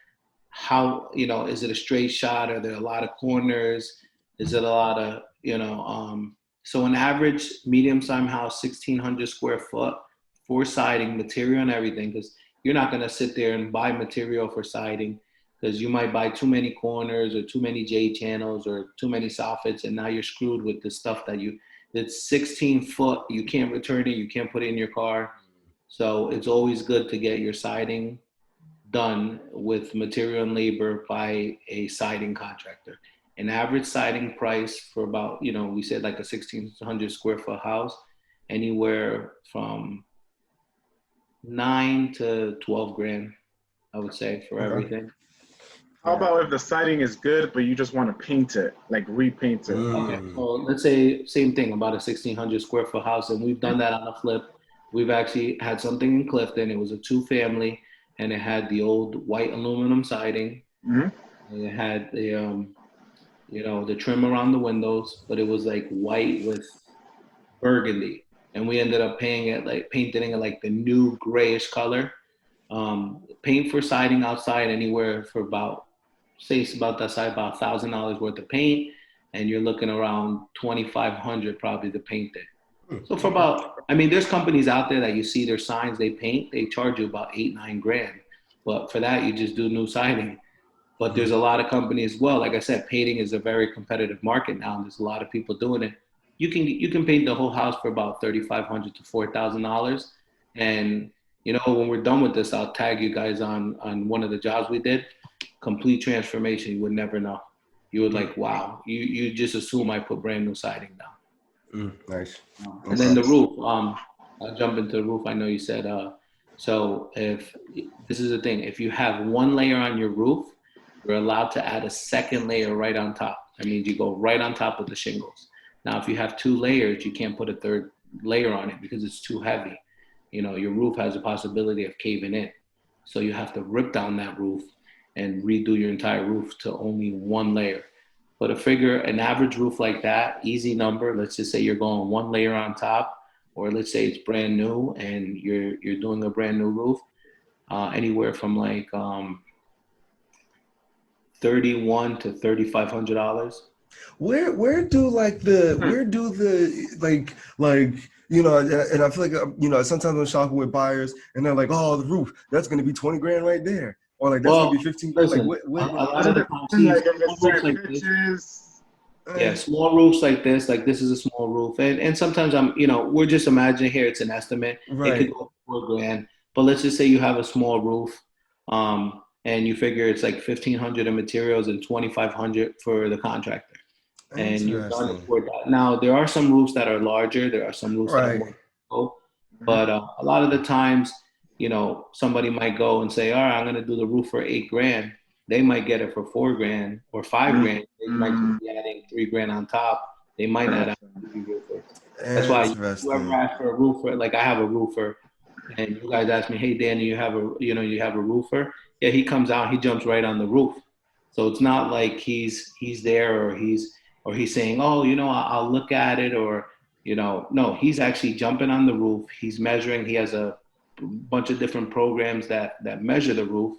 how, you know, is it a straight shot? Are there a lot of corners? Is it a lot of, so an average medium-sized house, 1,600 square foot, for siding, material and everything, because you're not going to sit there and buy material for siding, because you might buy too many corners or too many J channels or too many soffits, and now you're screwed with the stuff it's 16 foot, you can't return it, you can't put it in your car. So it's always good to get your siding done with material and labor by a siding contractor. An average siding price for about, we said like a 1,600 square foot house, anywhere from 9 to 12 grand, I would say, for everything. How about if the siding is good, but you just want to paint it, like repaint it? Okay, well, let's say same thing, about a 1,600 square foot house, and we've done that on a flip. We've actually had something in Clifton. It was a 2-family, and it had the old white aluminum siding. And it had the, the trim around the windows, but it was like white with burgundy. And we ended up painting it like the new grayish color. Paint for siding outside anywhere for about that size, about $1,000 worth of paint, and you're looking around $2,500 probably to paint it. So for about, there's companies out there that you see their signs they paint, they charge you about $8-9 grand, but for that you just do new siding. But there's a lot of companies as well. Like I said, painting is a very competitive market now, and there's a lot of people doing it. You can paint the whole house for about $3,500 to $4,000. And, when we're done with this, I'll tag you guys on one of the jobs we did. Complete transformation. You would never know. You would like, wow. You just assume I put brand new siding down. Nice. And then the roof. I'll jump into the roof. I know you said, so if this is the thing, if you have one layer on your roof, you're allowed to add a second layer right on top. That means you go right on top of the shingles. Now, if you have 2 layers, you can't put a third layer on it because it's too heavy. Your roof has a possibility of caving in. So you have to rip down that roof and redo your entire roof to only 1 layer. But an average roof like that, easy number, let's just say you're going 1 layer on top, or let's say it's brand new and you're doing a brand new roof, anywhere from like $3,100 to $3,500. Where do and I feel like sometimes I'm shopping with buyers and they're like, oh, the roof, that's gonna be 20 grand right there, or like that's gonna be 15 grand. Listen, like what? A lot of the times, small roofs like this is a small roof, and sometimes we're just imagining here, it's an estimate. Right. It could go $4 grand, but let's just say you have a small roof, and you figure it's like $1,500 in materials and $2,500 for the contractor. And you're done for that. Now, there are some roofs that are larger. There are some roofs that are more low. But a lot of the times, somebody might go and say, all right, I'm going to do the roof for $8 grand. They might get it for $4 grand or $5 grand. They might be adding $3 grand on top. They might not have a roofer. That's why whoever asks for a roofer, like I have a roofer, and you guys ask me, hey, Danny, you have a roofer? Yeah, he comes out, he jumps right on the roof. So it's not like he's there or he's saying, oh, I'll look at it, or, no, he's actually jumping on the roof. He's measuring. He has a bunch of different programs that measure the roof,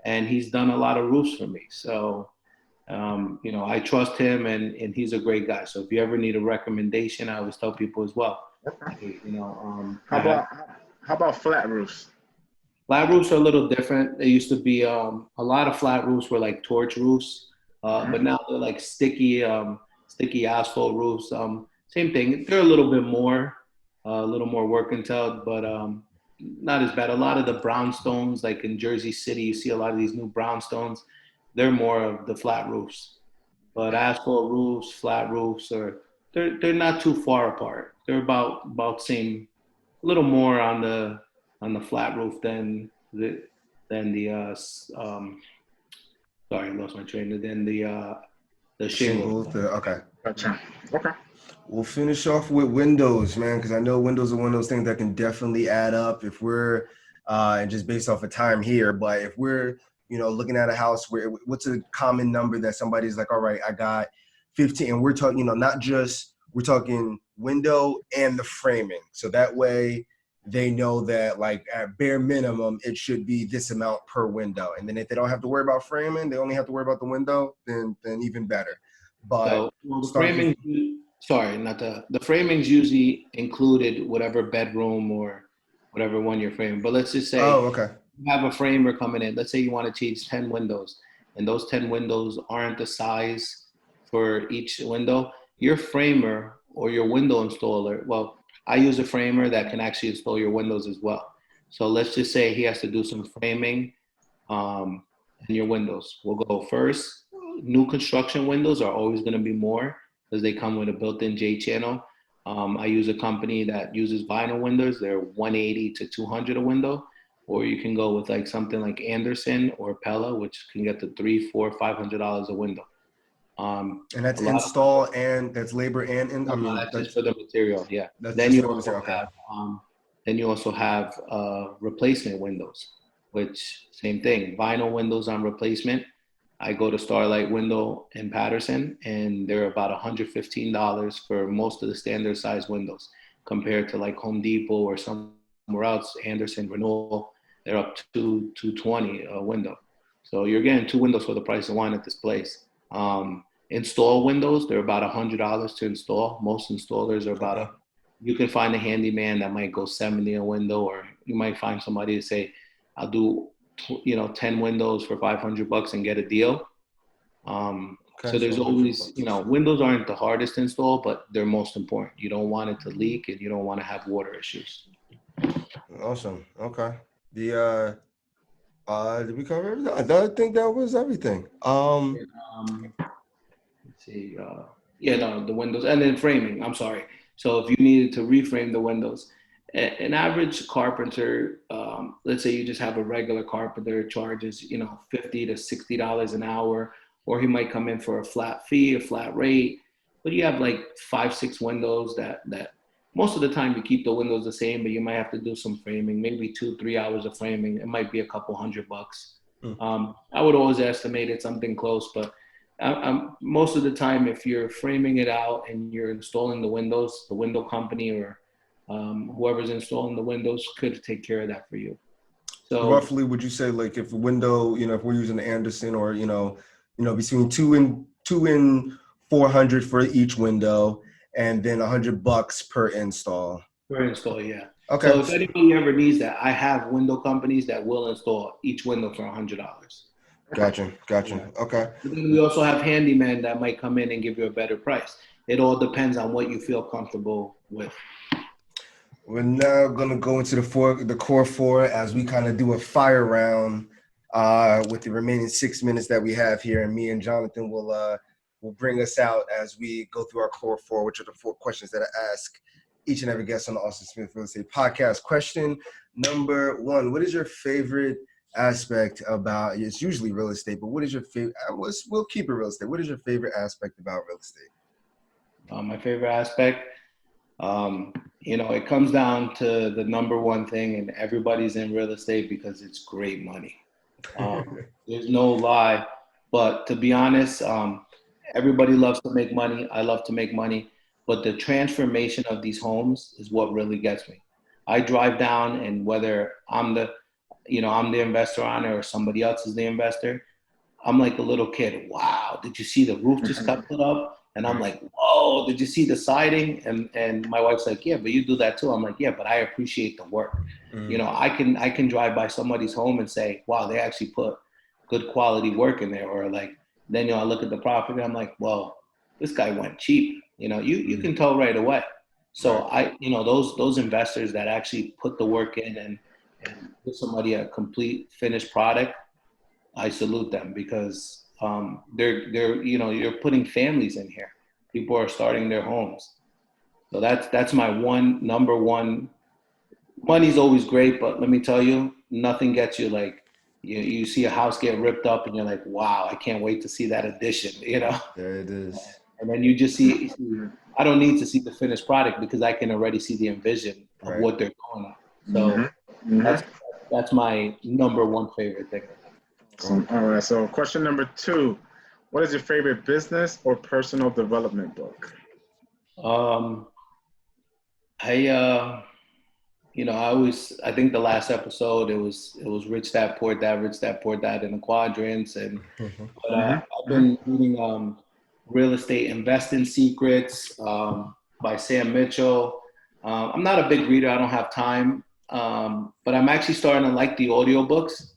and he's done a lot of roofs for me. So I trust him, and he's a great guy. So if you ever need a recommendation, I always tell people as well. Okay. How How about flat roofs? flat roofs are a little different. There used to be a lot of flat roofs were like torch roofs, Mhm. but now they're like sticky asphalt roofs. Same thing. They're a little more work entailed, but not as bad. A lot of the brownstones, like in Jersey City, you see a lot of these new brownstones. They're more of the flat roofs. But asphalt roofs, flat roofs, they're not too far apart. They're about same, a little more on the flat roof than the sorry, I lost my train. Than the shingle. Shingles. Okay. Gotcha. Okay. We'll finish off with windows, man, because I know windows are one of those things that can definitely add up if we're, and just based off of time here, but if we're, looking at a house where what's a common number that somebody's like, all right, I got 15, and we're talking, not just, we're talking window and the framing. So that way they know that like at bare minimum, it should be this amount per window. And then if they don't have to worry about framing, they only have to worry about the window, then even better. But So, well, the start framing, sorry, not the framing's usually included whatever bedroom or whatever one you're framing. But let's just say Oh, okay. you have a framer coming in. Let's say you want to change 10 windows, and those 10 windows aren't the size for each window. Your framer or your window installer, well, I use a framer that can actually install your windows as well. So let's just say he has to do some framing um, in your windows. We'll go first. New construction windows are always going to be more because they come with a built-in J channel. I use a company that uses vinyl windows. They're 180 to 200 a window, or you can go with like something like Anderson or Pella, which can get to $300, $400, $500 a window. And that's A lot of install and that's labor I no, mean, that's just for the material. Yeah. that's Then just you for the also material. Okay. have replacement windows, which same thing. Vinyl windows on replacement. I go to Starlight Window in Patterson, and they're about $115 for most of the standard size windows, compared to like Home Depot or somewhere else, Anderson, Renewal. They're up to 220 a window. So you're getting two windows for the price of one at this place. Install windows, they're about $100 to install. Most installers are Okay. you can find a handyman that might go 70 a window, or you might find somebody to say, I'll do, 10 windows for $500 and get a deal. Okay. So there's So always, $100. windows aren't the hardest to install, but they're most important. You don't want it to leak, and you don't want to have water issues. Awesome. Okay. The did we cover everything? I think that was everything. Let's see. Yeah, no, the windows and then framing. I'm sorry. So if you needed to reframe the windows, an average carpenter, let's say you just have a regular carpenter, charges $50 to $60 an hour, or he might come in for a flat fee, a flat rate. But you have like 5, 6 windows that most of the time you keep the windows the same, but you might have to do some framing, maybe 2, 3 hours of framing. It might be a couple $100. I would always estimate it something close, but most of the time, if you're framing it out and you're installing the windows, the window company or whoever's installing the windows could take care of that for you. So Roughly, would you say like if a window, if we're using the Anderson or between two and 400 for each window, and then $100 per install. per install, yeah. Okay. So if anybody ever needs that, I have window companies that will install each window for $100. Gotcha. Yeah. Okay. But then we also have handyman that might come in and give you a better price. It all depends on what you feel comfortable with. We're now gonna go into the core four as we kind of do a fire round with the remaining 6 minutes that we have here, and me and Jonathan will bring us out as we go through our core four, which are the 4 questions that I ask each and every guest on the Austin Smith Real Estate Podcast. Question number 1: what is your favorite aspect about? It's usually real estate, but what is your favorite? We'll keep it real estate. What is your favorite aspect about real estate? My favorite aspect. It comes down to the number one thing, and everybody's in real estate because it's great money. There's no lie, but to be honest, everybody loves to make money. I love to make money, but the transformation of these homes is what really gets me. I drive down, and whether I'm the investor on it or somebody else is the investor, I'm like a little kid. Wow, did you see the roof just got put up? And I'm like, whoa, did you see the siding? And my wife's like, yeah, but you do that too. I'm like, yeah, but I appreciate the work. You know, I can drive by somebody's home and say, wow, they actually put good quality work in there. Or like, then, I look at the property, I'm like, well, this guy went cheap. You can tell right away. So those investors that actually put the work in and give somebody a complete finished product, I salute them, because they're you're putting families in here. People are starting their homes. So that's my number one. Money's always great, but let me tell you, nothing gets you like you see a house get ripped up and you're like, wow, I can't wait to see that addition, There it is. And then you just see, I don't need to see the finished product because I can already see the envision of what they're going on. So that's my number one favorite thing. Awesome. All right. So question number 2, what is your favorite business or personal development book? I think the last episode it was Rich Dad Poor Dad, Rich Dad Poor Dad in the quadrants, and I've been reading Real Estate Investing Secrets by Sam Mitchell. I'm not a big reader; I don't have time, but I'm actually starting to like the audiobooks.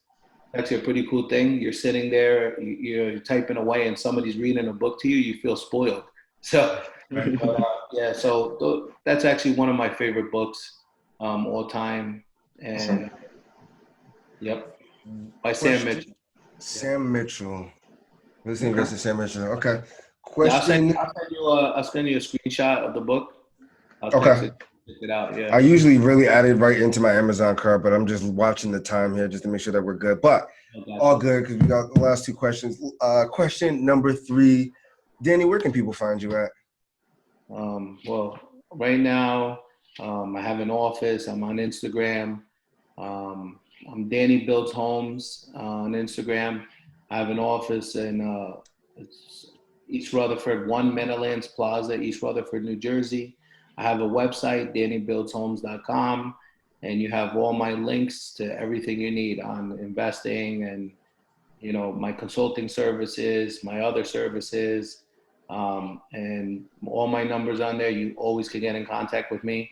That's a pretty cool thing. You're sitting there, you're typing away, and somebody's reading a book to you. You feel spoiled. So so that's actually one of my favorite books. All time, and by Sam Mitchell. Sam Mitchell. Listening to Sam Mitchell. Okay. Yeah, Question. I'll send you a screenshot of the book. Okay. Check it out. Yeah. I usually really add it right into my Amazon cart, but I'm just watching the time here just to make sure that we're good. But all good, because we got the last 2 questions. Question number 3, Danny, where can people find you at? Well, right now, I have an office. I'm on Instagram. I'm Danny Builds Homes on Instagram. I have an office in East Rutherford, 1 Meadowlands Plaza, East Rutherford, New Jersey. I have a website, DannyBuildsHomes.com, and you have all my links to everything you need on investing and, my consulting services, my other services, and all my numbers on there. You always can get in contact with me.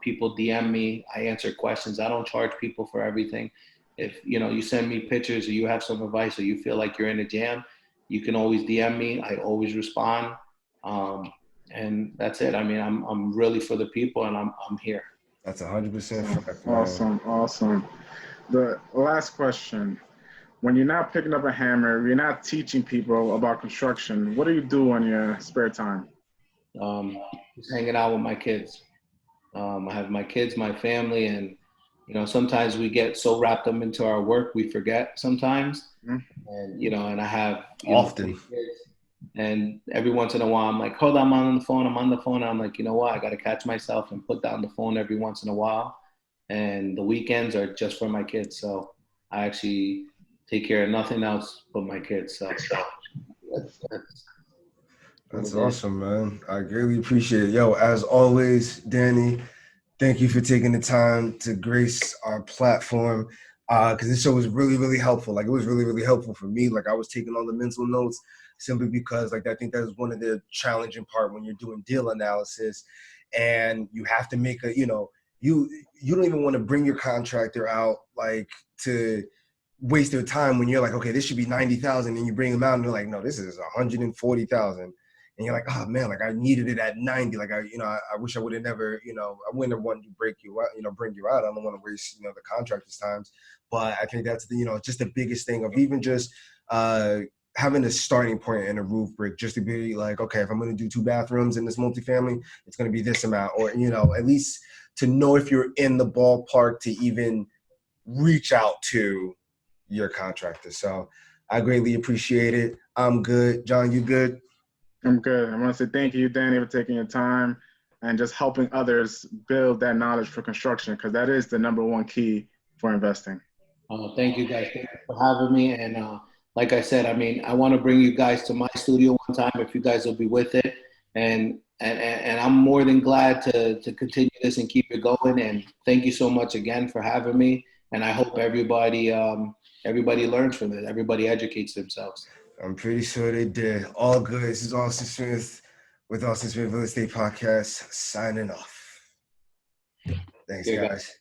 People DM me. I answer questions. I don't charge people for everything. If you send me pictures or you have some advice or you feel like you're in a jam, you can always DM me. I always respond. And that's it. I mean, I'm really for the people, and I'm here. That's 100% fact. Awesome. The last question: when you're not picking up a hammer, you're not teaching people about construction, what do you do on your spare time? Just hanging out with my kids. I have my kids, my family, and sometimes we get so wrapped up into our work we forget sometimes. And and I have often. And every once in a while I'm like, hold on, I'm on the phone. And I'm like, you know what? I got to catch myself and put down the phone every once in a while. And the weekends are just for my kids, so I actually take care of nothing else but my kids. So that's awesome, man. I greatly appreciate it. Yo, as always, Danny, thank you for taking the time to grace our platform, because this show was really, really helpful. Like, it was really, really helpful for me. Like, I was taking all the mental notes simply because, like, I think that is one of the challenging part when you're doing deal analysis, and you have to make a, you don't even want to bring your contractor out, like, to waste their time when you're like, okay, this should be 90,000, and you bring them out and they're like, no, this is 140,000. And you're like, oh man, like I needed it at 90. Like I wish I would have never, I wouldn't have wanted to bring you out. I don't want to waste, the contractor's times. But I think that's just the biggest thing of even just having a starting point and a roof brick, just to be like, okay, if I'm going to do 2 bathrooms in this multifamily, it's going to be this amount, or, at least to know if you're in the ballpark to even reach out to your contractor. So I greatly appreciate it. I'm good. John, you good? I'm good. I want to say thank you, Danny, for taking your time and just helping others build that knowledge for construction, because that is the number one key for investing. Thank you guys. Thank you for having me. And like I said, I mean, I want to bring you guys to my studio one time if you guys will be with it. And I'm more than glad to continue this and keep it going. And thank you so much again for having me. And I hope everybody learns from it. Everybody educates themselves. I'm pretty sure they did. All good. This is Austin Smith with Austin Smith Real Estate Podcast signing off. Thanks, Yeah, guys.